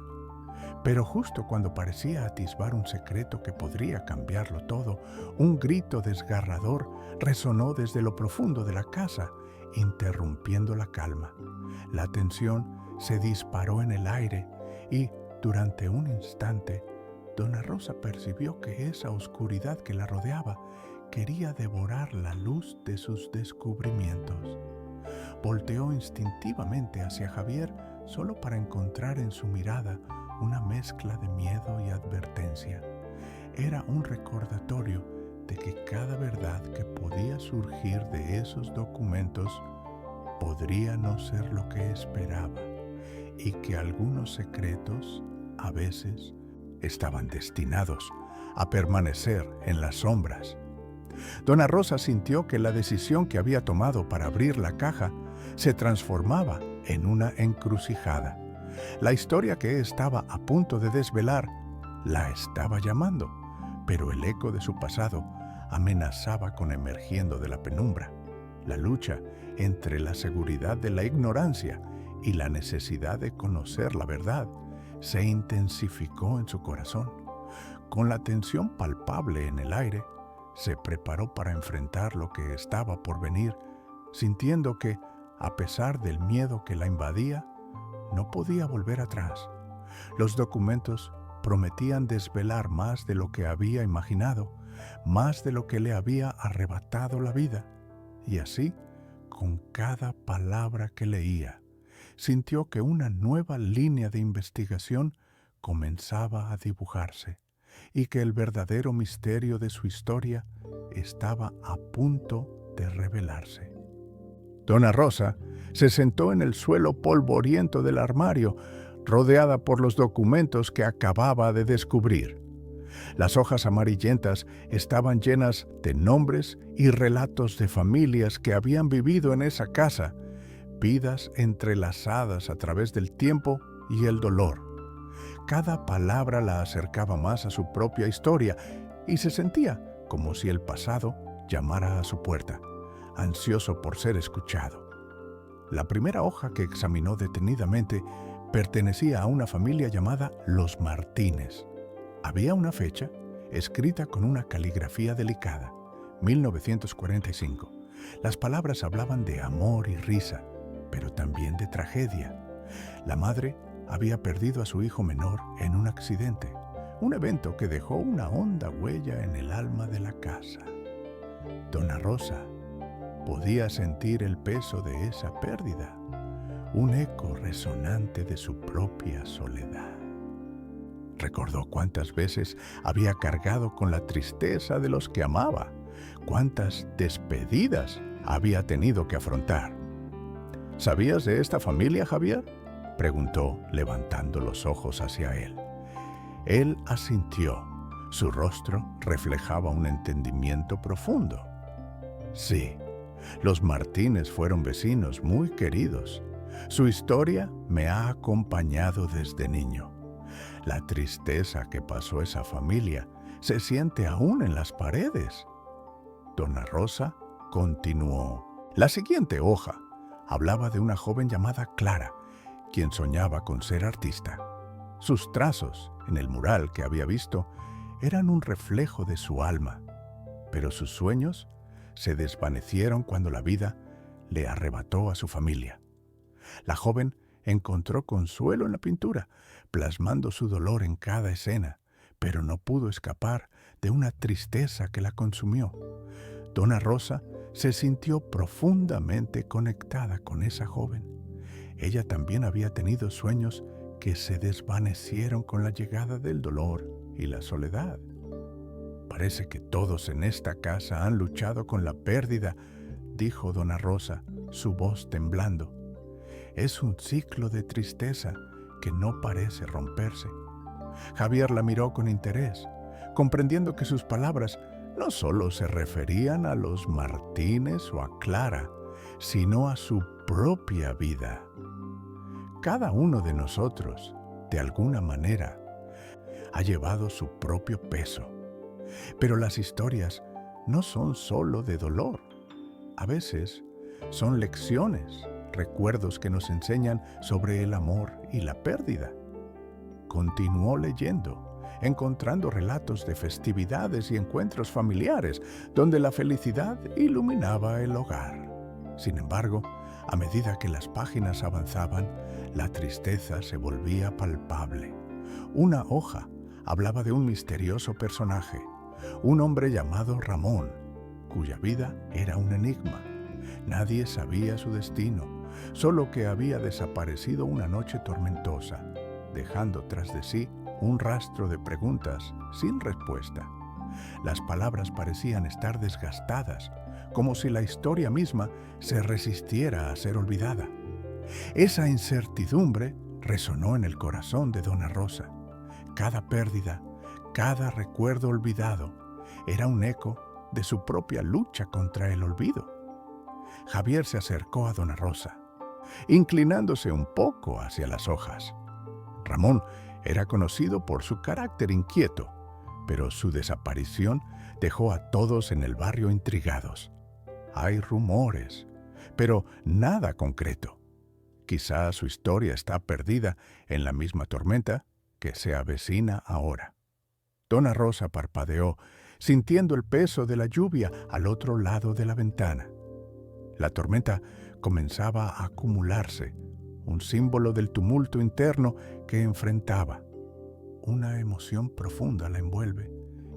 Pero justo cuando parecía atisbar un secreto que podría cambiarlo todo, un grito desgarrador resonó desde lo profundo de la casa, interrumpiendo la calma. La tensión se disparó en el aire y, durante un instante, Dona Rosa percibió que esa oscuridad que la rodeaba quería devorar la luz de sus descubrimientos. Volteó instintivamente hacia Javier solo para encontrar en su mirada una mezcla de miedo y advertencia. Era un recordatorio de que cada verdad que podía surgir de esos documentos podría no ser lo que esperaba y que algunos secretos, a veces, estaban destinados a permanecer en las sombras. Dona Rosa sintió que la decisión que había tomado para abrir la caja se transformaba en una encrucijada. La historia que estaba a punto de desvelar la estaba llamando, pero el eco de su pasado amenazaba con emergiendo de la penumbra. La lucha entre la seguridad de la ignorancia y la necesidad de conocer la verdad se intensificó en su corazón. Con la tensión palpable en el aire, se preparó para enfrentar lo que estaba por venir, sintiendo que, a pesar del miedo que la invadía, no podía volver atrás. Los documentos prometían desvelar más de lo que había imaginado, más de lo que le había arrebatado la vida. Y así, con cada palabra que leía, sintió que una nueva línea de investigación comenzaba a dibujarse y que el verdadero misterio de su historia estaba a punto de revelarse. Dona Rosa se sentó en el suelo polvoriento del armario, rodeada por los documentos que acababa de descubrir. Las hojas amarillentas estaban llenas de nombres y relatos de familias que habían vivido en esa casa, vidas entrelazadas a través del tiempo y el dolor. Cada palabra la acercaba más a su propia historia y se sentía como si el pasado llamara a su puerta, ansioso por ser escuchado. La primera hoja que examinó detenidamente pertenecía a una familia llamada Los Martínez. Había una fecha escrita con una caligrafía delicada, 1945. Las palabras hablaban de amor y risa, pero también de tragedia. La madre había perdido a su hijo menor en un accidente, un evento que dejó una honda huella en el alma de la casa. Dona Rosa podía sentir el peso de esa pérdida, un eco resonante de su propia soledad. Recordó cuántas veces había cargado con la tristeza de los que amaba, cuántas despedidas había tenido que afrontar. ¿Sabías de esta familia, Javier?, preguntó, levantando los ojos hacia él. Él asintió. Su rostro reflejaba un entendimiento profundo. Sí, Los Martínez fueron vecinos muy queridos. Su historia me ha acompañado desde niño. La tristeza que pasó esa familia se siente aún en las paredes. Dona Rosa continuó. La siguiente hoja hablaba de una joven llamada Clara, quien soñaba con ser artista. Sus trazos en el mural que había visto eran un reflejo de su alma, pero sus sueños se desvanecieron cuando la vida le arrebató a su familia. La joven encontró consuelo en la pintura, plasmando su dolor en cada escena, pero no pudo escapar de una tristeza que la consumió. Dona Rosa se sintió profundamente conectada con esa joven. Ella también había tenido sueños que se desvanecieron con la llegada del dolor y la soledad. Parece que todos en esta casa han luchado con la pérdida, dijo Dona Rosa, su voz temblando. Es un ciclo de tristeza que no parece romperse. Javier la miró con interés, comprendiendo que sus palabras no solo se referían a los Martínez o a Clara, sino a su propia vida. Cada uno de nosotros, de alguna manera, ha llevado su propio peso. Pero las historias no son solo de dolor. A veces son lecciones, recuerdos que nos enseñan sobre el amor y la pérdida. Continuó leyendo, encontrando relatos de festividades y encuentros familiares donde la felicidad iluminaba el hogar. Sin embargo, a medida que las páginas avanzaban, la tristeza se volvía palpable. Una hoja hablaba de un misterioso personaje, un hombre llamado Ramón, cuya vida era un enigma. Nadie sabía su destino, solo que había desaparecido una noche tormentosa, dejando tras de sí un rastro de preguntas sin respuesta. Las palabras parecían estar desgastadas, como si la historia misma se resistiera a ser olvidada. Esa incertidumbre resonó en el corazón de Dona Rosa. Cada pérdida, cada recuerdo olvidado, era un eco de su propia lucha contra el olvido. Javier se acercó a Dona Rosa, inclinándose un poco hacia las hojas. Ramón era conocido por su carácter inquieto, pero su desaparición dejó a todos en el barrio intrigados. Hay rumores, pero nada concreto. Quizá su historia está perdida en la misma tormenta que se avecina ahora. Dona Rosa parpadeó, sintiendo el peso de la lluvia al otro lado de la ventana. La tormenta comenzaba a acumularse, un símbolo del tumulto interno que enfrentaba. Una emoción profunda la envuelve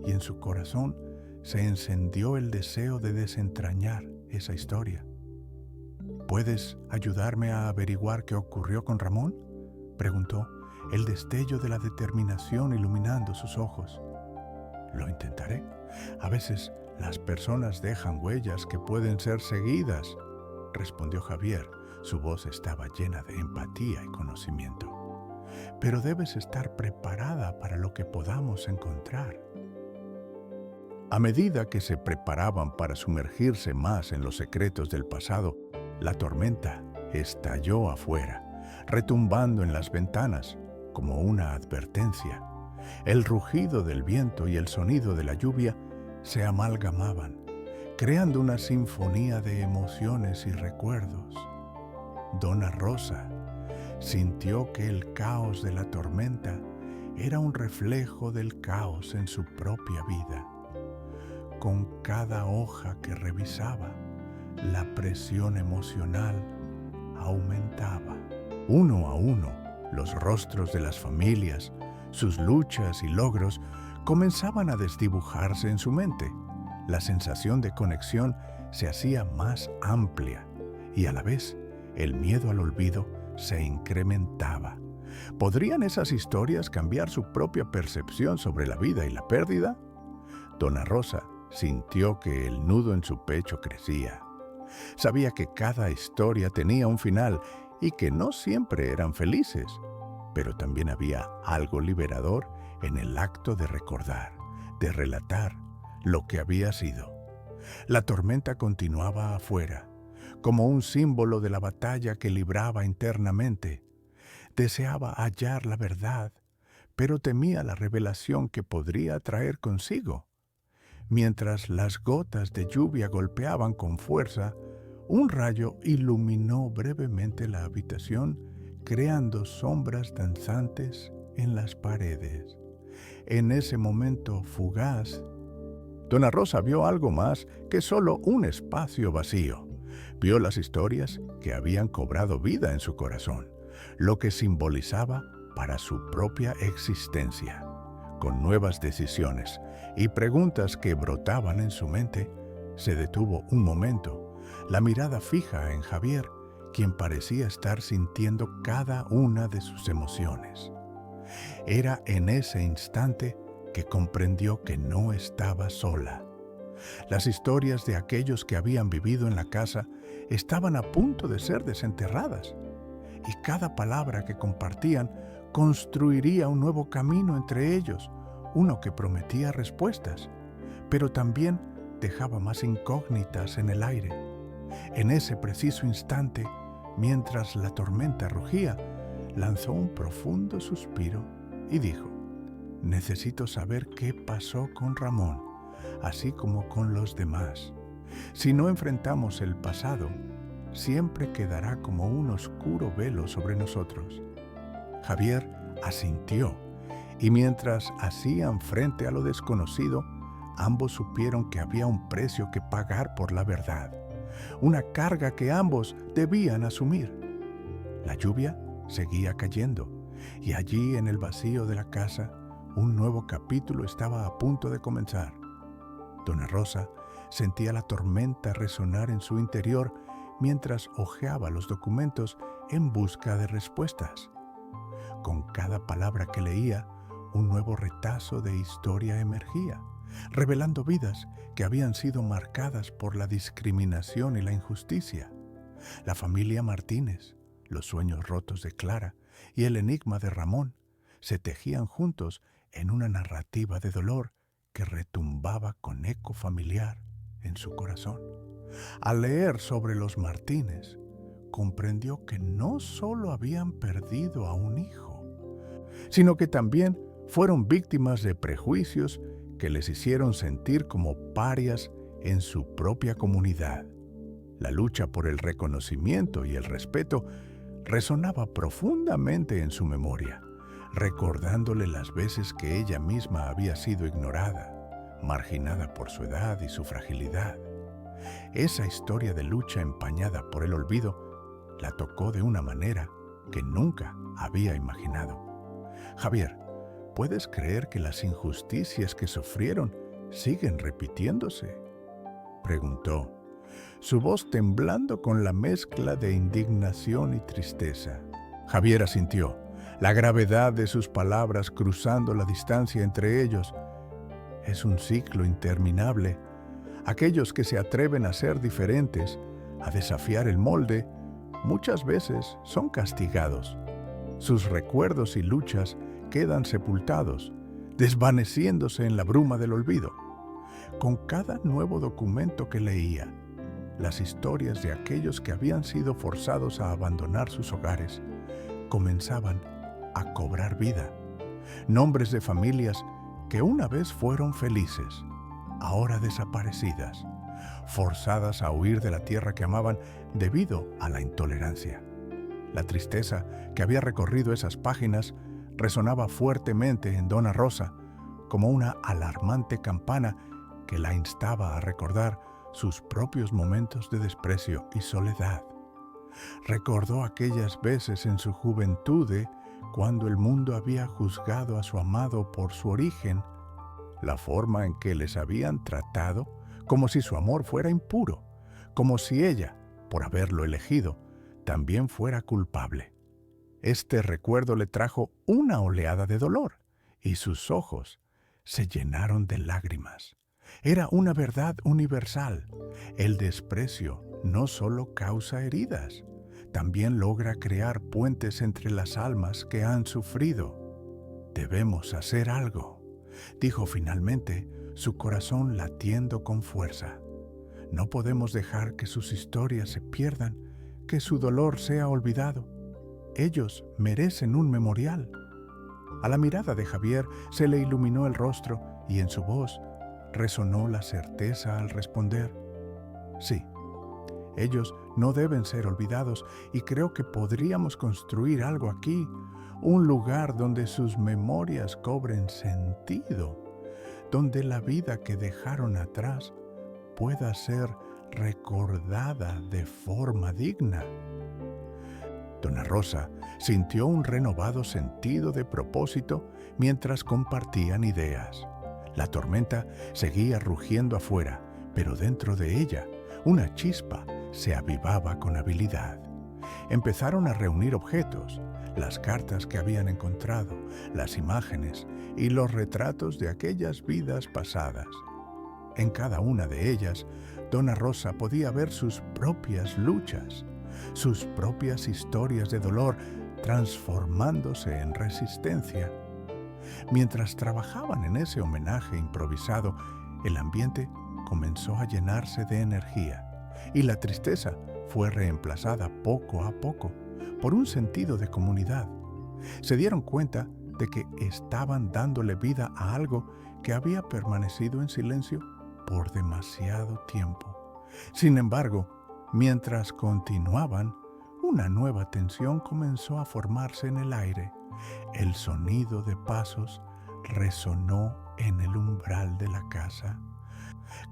y en su corazón se encendió el deseo de desentrañar esa historia. ¿Puedes ayudarme a averiguar qué ocurrió con Ramón?, preguntó, el destello de la determinación iluminando sus ojos. Lo intentaré. A veces las personas dejan huellas que pueden ser seguidas, respondió Javier. Su voz estaba llena de empatía y conocimiento. Pero debes estar preparada para lo que podamos encontrar. A medida que se preparaban para sumergirse más en los secretos del pasado, la tormenta estalló afuera, retumbando en las ventanas como una advertencia. El rugido del viento y el sonido de la lluvia se amalgamaban, creando una sinfonía de emociones y recuerdos. Dona Rosa sintió que el caos de la tormenta era un reflejo del caos en su propia vida. Con cada hoja que revisaba, la presión emocional aumentaba. Uno a uno, los rostros de las familias, sus luchas y logros comenzaban a desdibujarse en su mente. La sensación de conexión se hacía más amplia y a la vez el miedo al olvido se incrementaba. ¿Podrían esas historias cambiar su propia percepción sobre la vida y la pérdida? Dona Rosa sintió que el nudo en su pecho crecía. Sabía que cada historia tenía un final y que no siempre eran felices, pero también había algo liberador en el acto de recordar, de relatar lo que había sido. La tormenta continuaba afuera, como un símbolo de la batalla que libraba internamente. Deseaba hallar la verdad, pero temía la revelación que podría traer consigo. Mientras las gotas de lluvia golpeaban con fuerza, un rayo iluminó brevemente la habitación, creando sombras danzantes en las paredes. En ese momento fugaz, Dona Rosa vio algo más que solo un espacio vacío. Vio las historias que habían cobrado vida en su corazón, lo que simbolizaba para su propia existencia. Con nuevas decisiones y preguntas que brotaban en su mente, se detuvo un momento, la mirada fija en Javier, quien parecía estar sintiendo cada una de sus emociones. Era en ese instante que comprendió que no estaba sola. Las historias de aquellos que habían vivido en la casa estaban a punto de ser desenterradas, y cada palabra que compartían construiría un nuevo camino entre ellos, uno que prometía respuestas, pero también dejaba más incógnitas en el aire. En ese preciso instante, mientras la tormenta rugía, lanzó un profundo suspiro y dijo: «Necesito saber qué pasó con Ramón, así como con los demás. Si no enfrentamos el pasado, siempre quedará como un oscuro velo sobre nosotros». Javier asintió, y mientras hacían frente a lo desconocido, ambos supieron que había un precio que pagar por la verdad, una carga que ambos debían asumir. La lluvia seguía cayendo, y allí en el vacío de la casa, un nuevo capítulo estaba a punto de comenzar. Dona Rosa sentía la tormenta resonar en su interior mientras hojeaba los documentos en busca de respuestas. Con cada palabra que leía, un nuevo retazo de historia emergía, revelando vidas que habían sido marcadas por la discriminación y la injusticia. La familia Martínez, los sueños rotos de Clara y el enigma de Ramón se tejían juntos en una narrativa de dolor que retumbaba con eco familiar en su corazón. Al leer sobre los Martínez, comprendió que no solo habían perdido a un hijo, sino que también fueron víctimas de prejuicios que les hicieron sentir como parias en su propia comunidad. La lucha por el reconocimiento y el respeto resonaba profundamente en su memoria, recordándole las veces que ella misma había sido ignorada, marginada por su edad y su fragilidad. Esa historia de lucha empañada por el olvido la tocó de una manera que nunca había imaginado. «Javier, ¿puedes creer que las injusticias que sufrieron siguen repitiéndose?», preguntó, su voz temblando con la mezcla de indignación y tristeza. Javier asintió, la gravedad de sus palabras cruzando la distancia entre ellos. «Es un ciclo interminable. Aquellos que se atreven a ser diferentes, a desafiar el molde, muchas veces son castigados. Sus recuerdos y luchas quedan sepultados, desvaneciéndose en la bruma del olvido». Con cada nuevo documento que leía, las historias de aquellos que habían sido forzados a abandonar sus hogares comenzaban a cobrar vida. Nombres de familias que una vez fueron felices, ahora desaparecidas, forzadas a huir de la tierra que amaban debido a la intolerancia. La tristeza que había recorrido esas páginas resonaba fuertemente en Dona Rosa, como una alarmante campana que la instaba a recordar sus propios momentos de desprecio y soledad. Recordó aquellas veces en su juventud cuando el mundo había juzgado a su amado por su origen, la forma en que les habían tratado, como si su amor fuera impuro, como si ella, por haberlo elegido, también fuera culpable. Este recuerdo le trajo una oleada de dolor, y sus ojos se llenaron de lágrimas. Era una verdad universal. El desprecio no solo causa heridas, también logra crear puentes entre las almas que han sufrido. «Debemos hacer algo», dijo finalmente, su corazón latiendo con fuerza. No podemos dejar que sus historias se pierdan, que su dolor sea olvidado. Ellos merecen un memorial. A la mirada de Javier se le iluminó el rostro y en su voz resonó la certeza al responder: sí, ellos no deben ser olvidados y creo que podríamos construir algo aquí, un lugar donde sus memorias cobren sentido, donde la vida que dejaron atrás pueda ser recordada de forma digna. Dona Rosa sintió un renovado sentido de propósito mientras compartían ideas. La tormenta seguía rugiendo afuera, pero dentro de ella una chispa se avivaba con habilidad. Empezaron a reunir objetos, las cartas que habían encontrado, las imágenes y los retratos de aquellas vidas pasadas. En cada una de ellas, Dona Rosa podía ver sus propias luchas, sus propias historias de dolor transformándose en resistencia. Mientras trabajaban en ese homenaje improvisado, el ambiente comenzó a llenarse de energía y la tristeza fue reemplazada poco a poco por un sentido de comunidad. Se dieron cuenta de que estaban dándole vida a algo que había permanecido en silencio por demasiado tiempo. Sin embargo, mientras continuaban, una nueva tensión comenzó a formarse en el aire. El sonido de pasos resonó en el umbral de la casa.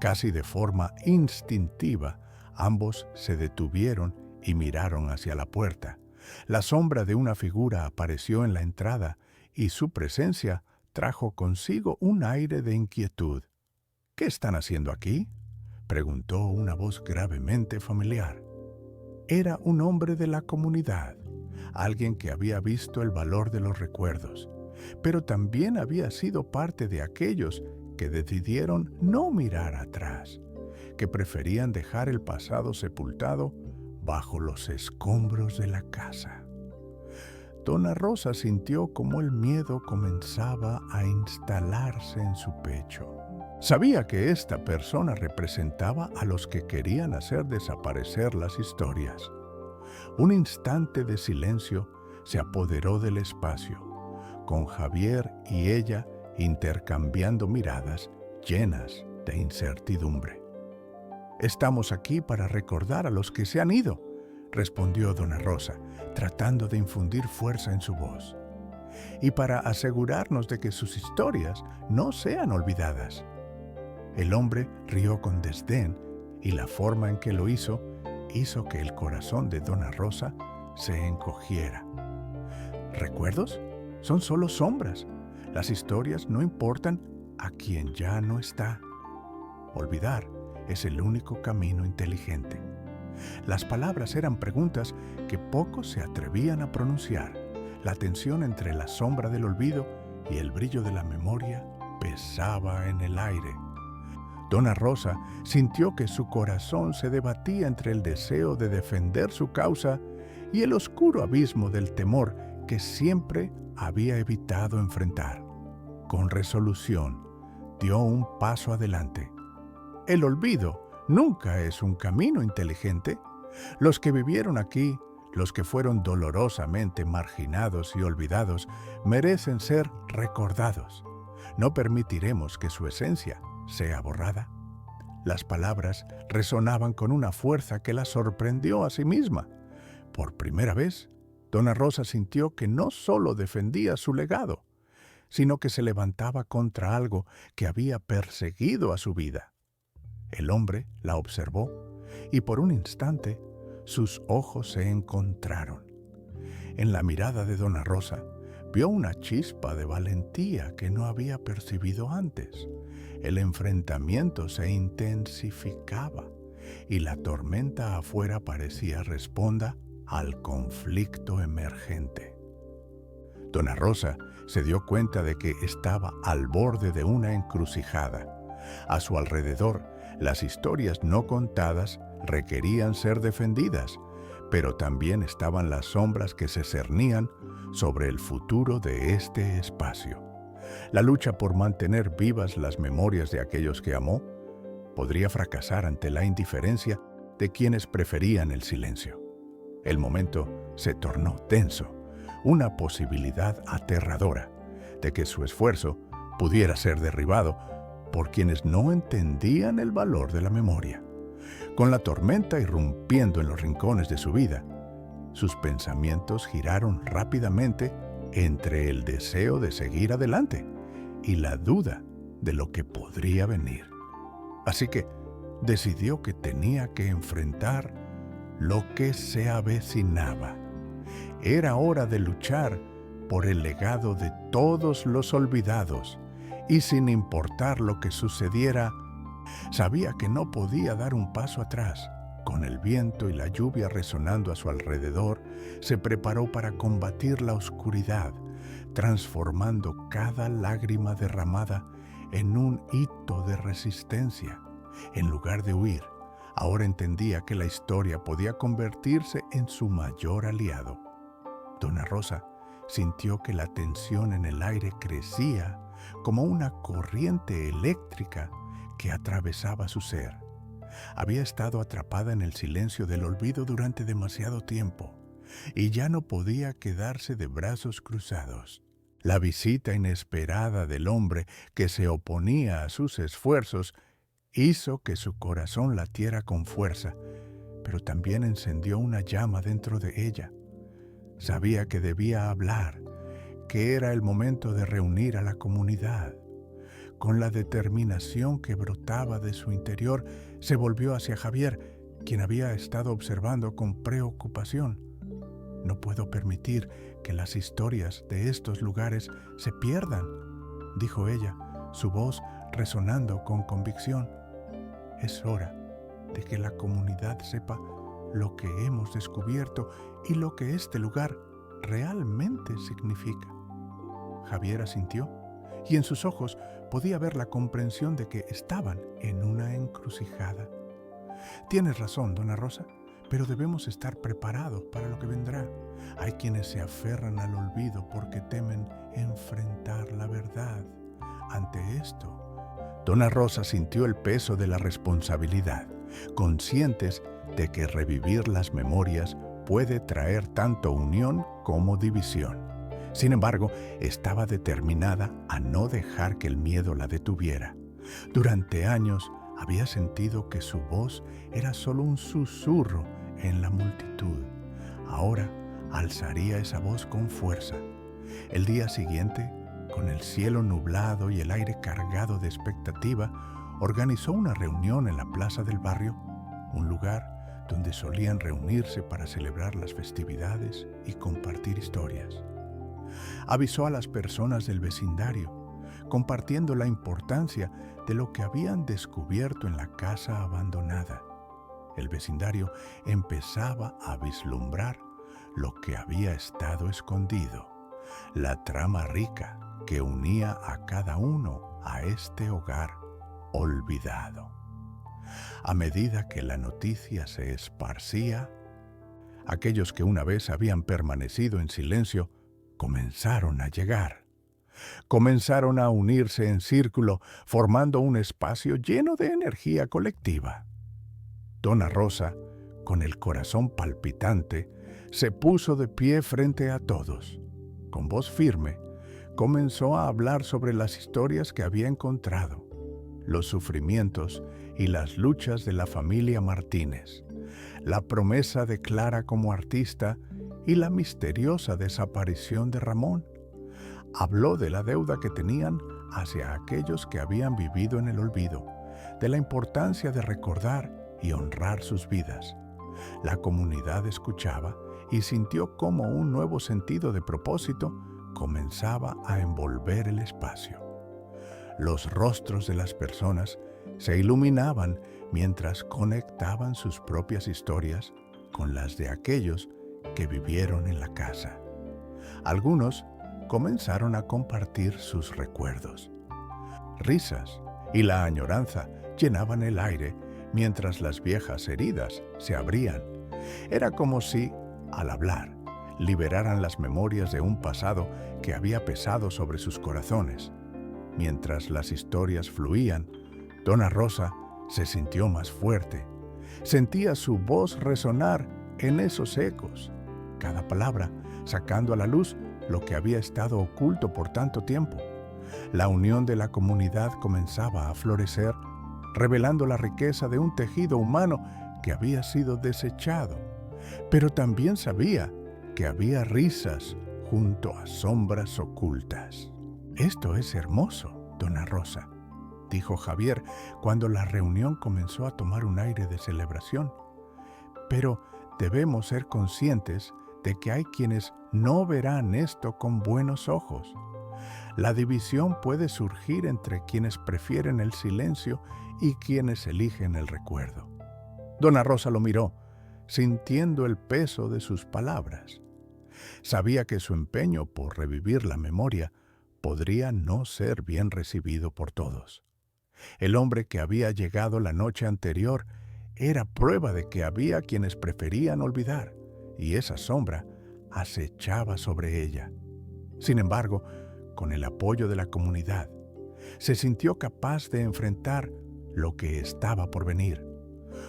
Casi de forma instintiva, ambos se detuvieron y miraron hacia la puerta. La sombra de una figura apareció en la entrada y su presencia trajo consigo un aire de inquietud. «¿Qué están haciendo aquí?», preguntó una voz gravemente familiar. Era un hombre de la comunidad, alguien que había visto el valor de los recuerdos, pero también había sido parte de aquellos que decidieron no mirar atrás, que preferían dejar el pasado sepultado bajo los escombros de la casa. Dona Rosa sintió cómo el miedo comenzaba a instalarse en su pecho. Sabía que esta persona representaba a los que querían hacer desaparecer las historias. Un instante de silencio se apoderó del espacio, con Javier y ella intercambiando miradas llenas de incertidumbre. «Estamos aquí para recordar a los que se han ido», respondió Dona Rosa, tratando de infundir fuerza en su voz, «y para asegurarnos de que sus historias no sean olvidadas». El hombre rió con desdén y la forma en que lo hizo que el corazón de Dona Rosa se encogiera. ¿Recuerdos? Son solo sombras. Las historias no importan a quien ya no está. Olvidar es el único camino inteligente. Las palabras eran preguntas que pocos se atrevían a pronunciar. La tensión entre la sombra del olvido y el brillo de la memoria pesaba en el aire. Dona Rosa sintió que su corazón se debatía entre el deseo de defender su causa y el oscuro abismo del temor que siempre había evitado enfrentar. Con resolución, dio un paso adelante. El olvido nunca es un camino inteligente. Los que vivieron aquí, los que fueron dolorosamente marginados y olvidados, merecen ser recordados. No permitiremos que su esencia sea borrada. Las palabras resonaban con una fuerza que la sorprendió a sí misma. Por primera vez, Dona Rosa sintió que no solo defendía su legado, sino que se levantaba contra algo que había perseguido a su vida. El hombre la observó y por un instante sus ojos se encontraron. En la mirada de Dona Rosa vio una chispa de valentía que no había percibido antes. El enfrentamiento se intensificaba y la tormenta afuera parecía responder al conflicto emergente. Dona Rosa se dio cuenta de que estaba al borde de una encrucijada. A su alrededor, las historias no contadas requerían ser defendidas, pero también estaban las sombras que se cernían sobre el futuro de este espacio. La lucha por mantener vivas las memorias de aquellos que amó podría fracasar ante la indiferencia de quienes preferían el silencio. El momento se tornó tenso, una posibilidad aterradora de que su esfuerzo pudiera ser derribado por quienes no entendían el valor de la memoria. Con la tormenta irrumpiendo en los rincones de su vida, sus pensamientos giraron rápidamente entre el deseo de seguir adelante y la duda de lo que podría venir. Así que decidió que tenía que enfrentar lo que se avecinaba. Era hora de luchar por el legado de todos los olvidados y sin importar lo que sucediera, sabía que no podía dar un paso atrás. Con el viento y la lluvia resonando a su alrededor, se preparó para combatir la oscuridad, transformando cada lágrima derramada en un hito de resistencia. En lugar de huir, ahora entendía que la historia podía convertirse en su mayor aliado. Donna Rosa sintió que la tensión en el aire crecía como una corriente eléctrica que atravesaba su ser. Había estado atrapada en el silencio del olvido durante demasiado tiempo y ya no podía quedarse de brazos cruzados. La visita inesperada del hombre que se oponía a sus esfuerzos hizo que su corazón latiera con fuerza, pero también encendió una llama dentro de ella. Sabía que debía hablar, que era el momento de reunir a la comunidad. Con la determinación que brotaba de su interior, se volvió hacia Javier, quien había estado observando con preocupación. No puedo permitir que las historias de estos lugares se pierdan, dijo ella, su voz resonando con convicción. Es hora de que la comunidad sepa lo que hemos descubierto y lo que este lugar realmente significa. Javier asintió, y en sus ojos podía ver la comprensión de que estaban en una encrucijada. Tienes razón, Donna Rosa, pero debemos estar preparados para lo que vendrá. Hay quienes se aferran al olvido porque temen enfrentar la verdad. Ante esto, Donna Rosa sintió el peso de la responsabilidad, conscientes de que revivir las memorias puede traer tanto unión como división. Sin embargo, estaba determinada a no dejar que el miedo la detuviera. Durante años había sentido que su voz era solo un susurro en la multitud. Ahora alzaría esa voz con fuerza. El día siguiente, con el cielo nublado y el aire cargado de expectativa, organizó una reunión en la plaza del barrio, un lugar donde solían reunirse para celebrar las festividades y compartir historias. Avisó a las personas del vecindario, compartiendo la importancia de lo que habían descubierto en la casa abandonada. El vecindario empezaba a vislumbrar lo que había estado escondido, la trama rica que unía a cada uno a este hogar olvidado. A medida que la noticia se esparcía, aquellos que una vez habían permanecido en silencio comenzaron a llegar. Comenzaron a unirse en círculo, formando un espacio lleno de energía colectiva. Donna Rosa, con el corazón palpitante, se puso de pie frente a todos. Con voz firme, comenzó a hablar sobre las historias que había encontrado, los sufrimientos y las luchas de la familia Martínez, la promesa de Clara como artista y la misteriosa desaparición de Ramón. Habló de la deuda que tenían hacia aquellos que habían vivido en el olvido, de la importancia de recordar y honrar sus vidas. La comunidad escuchaba y sintió cómo un nuevo sentido de propósito comenzaba a envolver el espacio. Los rostros de las personas se iluminaban mientras conectaban sus propias historias con las de aquellos que vivieron en la casa. Algunos comenzaron a compartir sus recuerdos. Risas y la añoranza llenaban el aire mientras las viejas heridas se abrían. Era como si, al hablar, liberaran las memorias de un pasado que había pesado sobre sus corazones. Mientras las historias fluían, Donna Rosa Se sintió más fuerte. Sentía su voz resonar en esos ecos, cada palabra sacando a la luz lo que había estado oculto por tanto tiempo. La unión de la comunidad comenzaba a florecer, revelando la riqueza de un tejido humano que había sido desechado. Pero también sabía que había risas junto a sombras ocultas. «Esto es hermoso, Dona Rosa», dijo Javier cuando la reunión comenzó a tomar un aire de celebración. «Pero debemos ser conscientes de que hay quienes no verán esto con buenos ojos. La división puede surgir entre quienes prefieren el silencio y quienes eligen el recuerdo». Dona Rosa lo miró, sintiendo el peso de sus palabras. Sabía que su empeño por revivir la memoria podría no ser bien recibido por todos. El hombre que había llegado la noche anterior era prueba de que había quienes preferían olvidar, y esa sombra acechaba sobre ella. Sin embargo, con el apoyo de la comunidad, se sintió capaz de enfrentar lo que estaba por venir.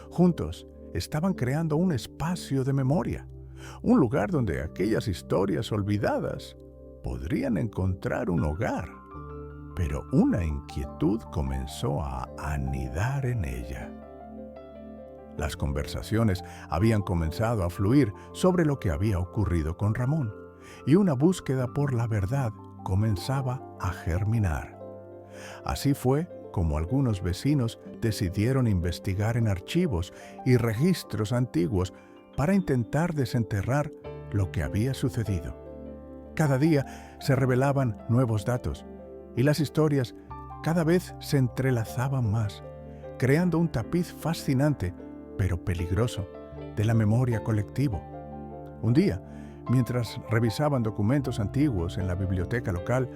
Juntos estaban creando un espacio de memoria, un lugar donde aquellas historias olvidadas podrían encontrar un hogar. Pero una inquietud comenzó a anidar en ella. Las conversaciones habían comenzado a fluir sobre lo que había ocurrido con Ramón, y una búsqueda por la verdad comenzaba a germinar. Así fue como algunos vecinos decidieron investigar en archivos y registros antiguos para intentar desenterrar lo que había sucedido. Cada día se revelaban nuevos datos, y las historias cada vez se entrelazaban más, creando un tapiz fascinante, pero peligroso, de la memoria colectiva. Un día, mientras revisaban documentos antiguos en la biblioteca local,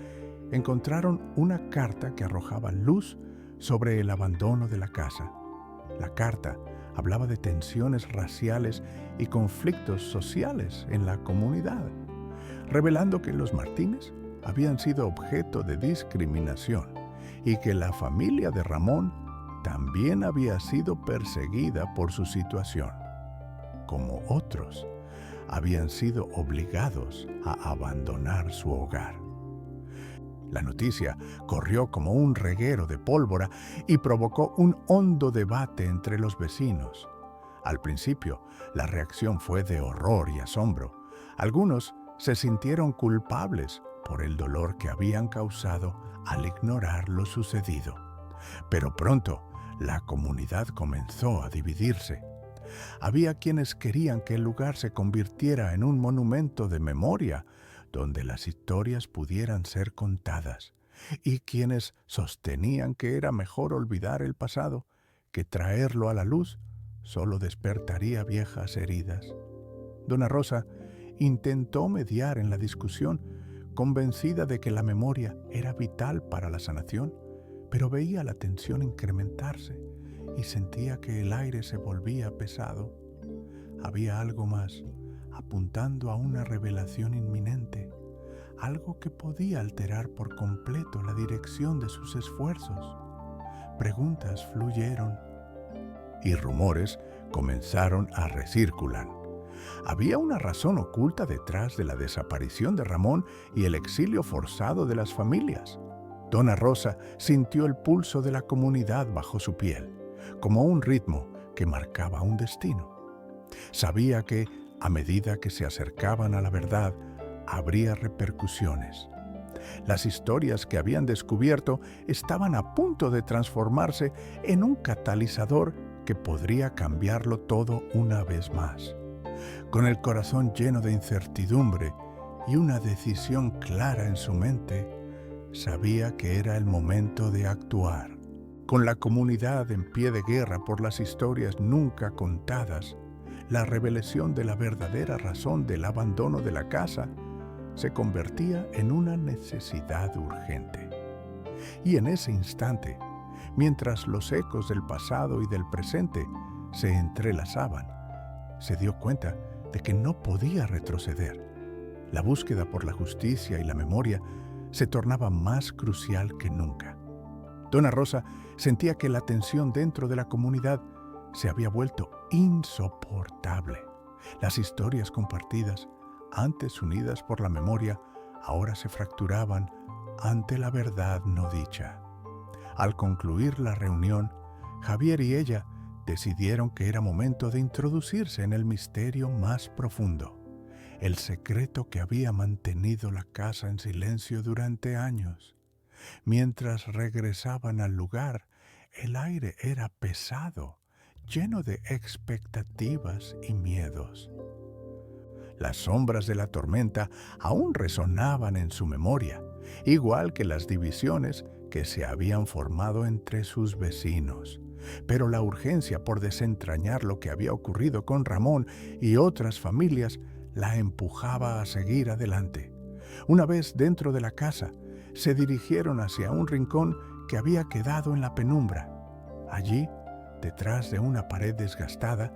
encontraron una carta que arrojaba luz sobre el abandono de la casa. La carta hablaba de tensiones raciales y conflictos sociales en la comunidad, revelando que los Martínez habían sido objeto de discriminación y que la familia de Ramón también había sido perseguida por su situación. Como otros, habían sido obligados a abandonar su hogar. La noticia corrió como un reguero de pólvora y provocó un hondo debate entre los vecinos. Al principio, la reacción fue de horror y asombro. Algunos se sintieron culpables por el dolor que habían causado al ignorar lo sucedido. Pero pronto, la comunidad comenzó a dividirse. Había quienes querían que el lugar se convirtiera en un monumento de memoria, donde las historias pudieran ser contadas, y quienes sostenían que era mejor olvidar el pasado, que traerlo a la luz solo despertaría viejas heridas. Dona Rosa intentó mediar en la discusión, convencida de que la memoria era vital para la sanación, pero veía la tensión incrementarse y sentía que el aire se volvía pesado. Había algo más, apuntando a una revelación inminente, algo que podía alterar por completo la dirección de sus esfuerzos. Preguntas fluyeron y rumores comenzaron a recircular. Había una razón oculta detrás de la desaparición de Ramón y el exilio forzado de las familias. Dona Rosa sintió el pulso de la comunidad bajo su piel, como un ritmo que marcaba un destino. Sabía que, a medida que se acercaban a la verdad, habría repercusiones. Las historias que habían descubierto estaban a punto de transformarse en un catalizador que podría cambiarlo todo una vez más. Con el corazón lleno de incertidumbre y una decisión clara en su mente, sabía que era el momento de actuar. Con la comunidad en pie de guerra por las historias nunca contadas, la revelación de la verdadera razón del abandono de la casa se convertía en una necesidad urgente. Y en ese instante, mientras los ecos del pasado y del presente se entrelazaban, se dio cuenta de que no podía retroceder. La búsqueda por la justicia y la memoria se tornaba más crucial que nunca. Dona Rosa sentía que la tensión dentro de la comunidad se había vuelto insoportable. Las historias compartidas, antes unidas por la memoria, ahora se fracturaban ante la verdad no dicha. Al concluir la reunión, Javier y ella decidieron que era momento de introducirse en el misterio más profundo, el secreto que había mantenido la casa en silencio durante años. Mientras regresaban al lugar, el aire era pesado, lleno de expectativas y miedos. Las sombras de la tormenta aún resonaban en su memoria, igual que las divisiones que se habían formado entre sus vecinos. Pero la urgencia por desentrañar lo que había ocurrido con Ramón y otras familias la empujaba a seguir adelante. Una vez dentro de la casa, se dirigieron hacia un rincón que había quedado en la penumbra. Allí, detrás de una pared desgastada,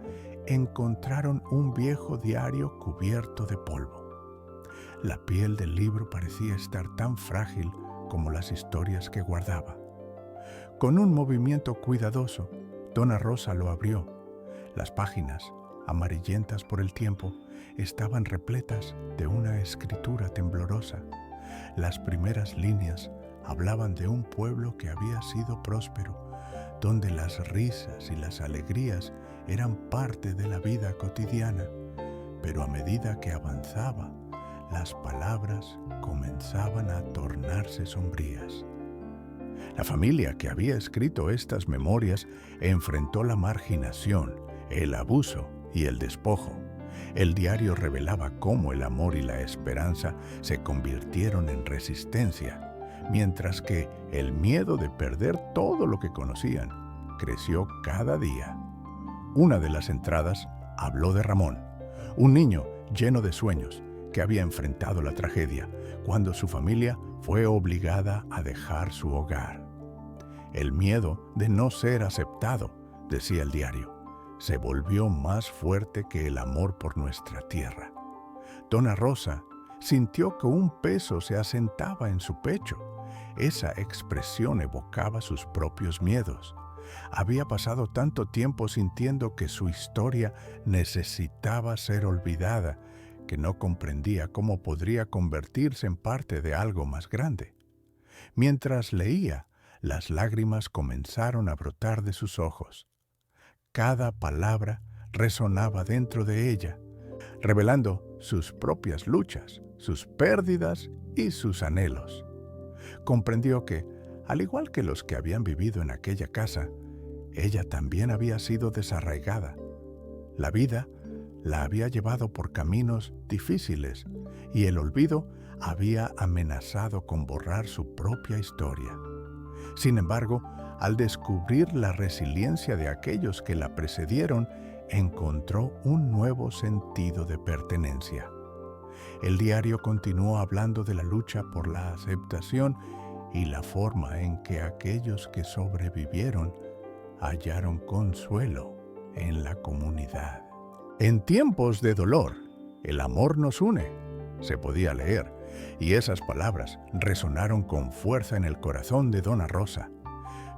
encontraron un viejo diario cubierto de polvo. La piel del libro parecía estar tan frágil como las historias que guardaba. Con un movimiento cuidadoso, Dona Rosa lo abrió. Las páginas, amarillentas por el tiempo, estaban repletas de una escritura temblorosa. Las primeras líneas hablaban de un pueblo que había sido próspero, donde las risas y las alegrías eran parte de la vida cotidiana. Pero a medida que avanzaba, las palabras comenzaban a tornarse sombrías. La familia que había escrito estas memorias enfrentó la marginación, el abuso y el despojo. El diario revelaba cómo el amor y la esperanza se convirtieron en resistencia, mientras que el miedo de perder todo lo que conocían creció cada día. Una de las entradas habló de Ramón, un niño lleno de sueños que había enfrentado la tragedia cuando su familia fue obligada a dejar su hogar. El miedo de no ser aceptado, decía el diario, se volvió más fuerte que el amor por nuestra tierra. Dona Rosa sintió que un peso se asentaba en su pecho. Esa expresión evocaba sus propios miedos. Había pasado tanto tiempo sintiendo que su historia necesitaba ser olvidada, que no comprendía cómo podría convertirse en parte de algo más grande. Mientras leía, las lágrimas comenzaron a brotar de sus ojos. Cada palabra resonaba dentro de ella, revelando sus propias luchas, sus pérdidas y sus anhelos. Comprendió que, al igual que los que habían vivido en aquella casa, ella también había sido desarraigada. La vida la había llevado por caminos difíciles y el olvido había amenazado con borrar su propia historia. Sin embargo, al descubrir la resiliencia de aquellos que la precedieron, encontró un nuevo sentido de pertenencia. El diario continuó hablando de la lucha por la aceptación y la forma en que aquellos que sobrevivieron hallaron consuelo en la comunidad. En tiempos de dolor, el amor nos une, se podía leer, y esas palabras resonaron con fuerza en el corazón de Dona Rosa.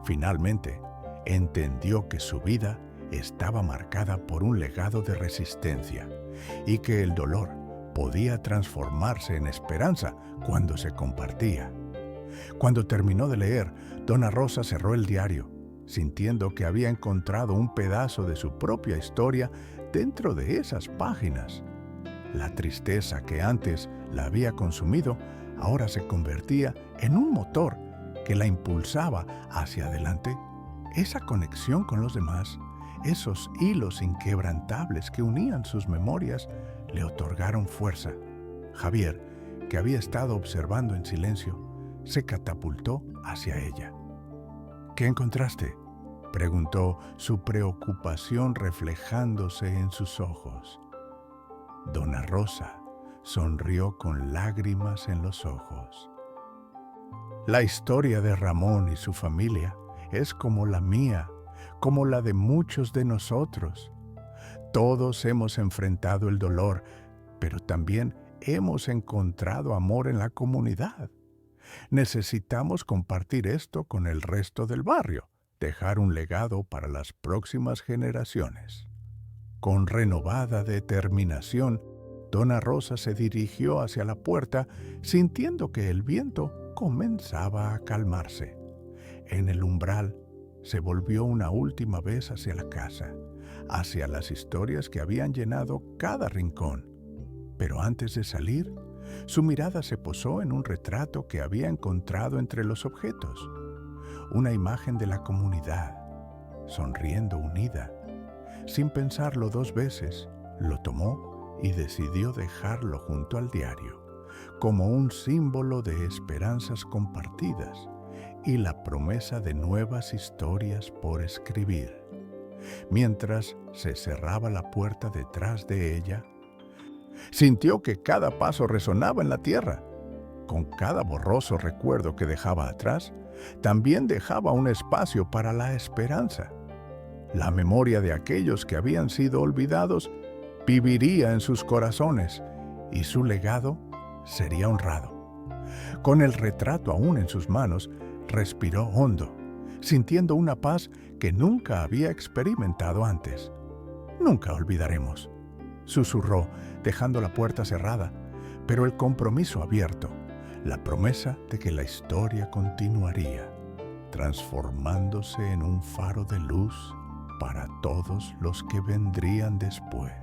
Finalmente, entendió que su vida estaba marcada por un legado de resistencia y que el dolor podía transformarse en esperanza cuando se compartía. Cuando terminó de leer, Dona Rosa cerró el diario, sintiendo que había encontrado un pedazo de su propia historia dentro de esas páginas. La tristeza que antes la había consumido ahora se convertía en un motor que la impulsaba hacia adelante. Esa conexión con los demás, esos hilos inquebrantables que unían sus memorias, le otorgaron fuerza. Javier, que había estado observando en silencio, se catapultó hacia ella. ¿Qué encontraste?, preguntó, su preocupación reflejándose en sus ojos. Dona Rosa sonrió con lágrimas en los ojos. La historia de Ramón y su familia es como la mía, como la de muchos de nosotros. Todos hemos enfrentado el dolor, pero también hemos encontrado amor en la comunidad. Necesitamos compartir esto con el resto del barrio, dejar un legado para las próximas generaciones. Con renovada determinación, Dona Rosa se dirigió hacia la puerta, sintiendo que el viento comenzaba a calmarse. En el umbral, se volvió una última vez hacia la casa, hacia las historias que habían llenado cada rincón. Pero antes de salir, su mirada se posó en un retrato que había encontrado entre los objetos. Una imagen de la comunidad, sonriendo unida. Sin pensarlo dos veces, lo tomó y decidió dejarlo junto al diario, como un símbolo de esperanzas compartidas y la promesa de nuevas historias por escribir. Mientras se cerraba la puerta detrás de ella, sintió que cada paso resonaba en la tierra. Con cada borroso recuerdo que dejaba atrás, también dejaba un espacio para la esperanza. La memoria de aquellos que habían sido olvidados viviría en sus corazones y su legado sería honrado. Con el retrato aún en sus manos, respiró hondo, sintiendo una paz que nunca había experimentado antes. «Nunca olvidaremos», susurró, dejando la puerta cerrada, pero el compromiso abierto, la promesa de que la historia continuaría, transformándose en un faro de luz para todos los que vendrían después.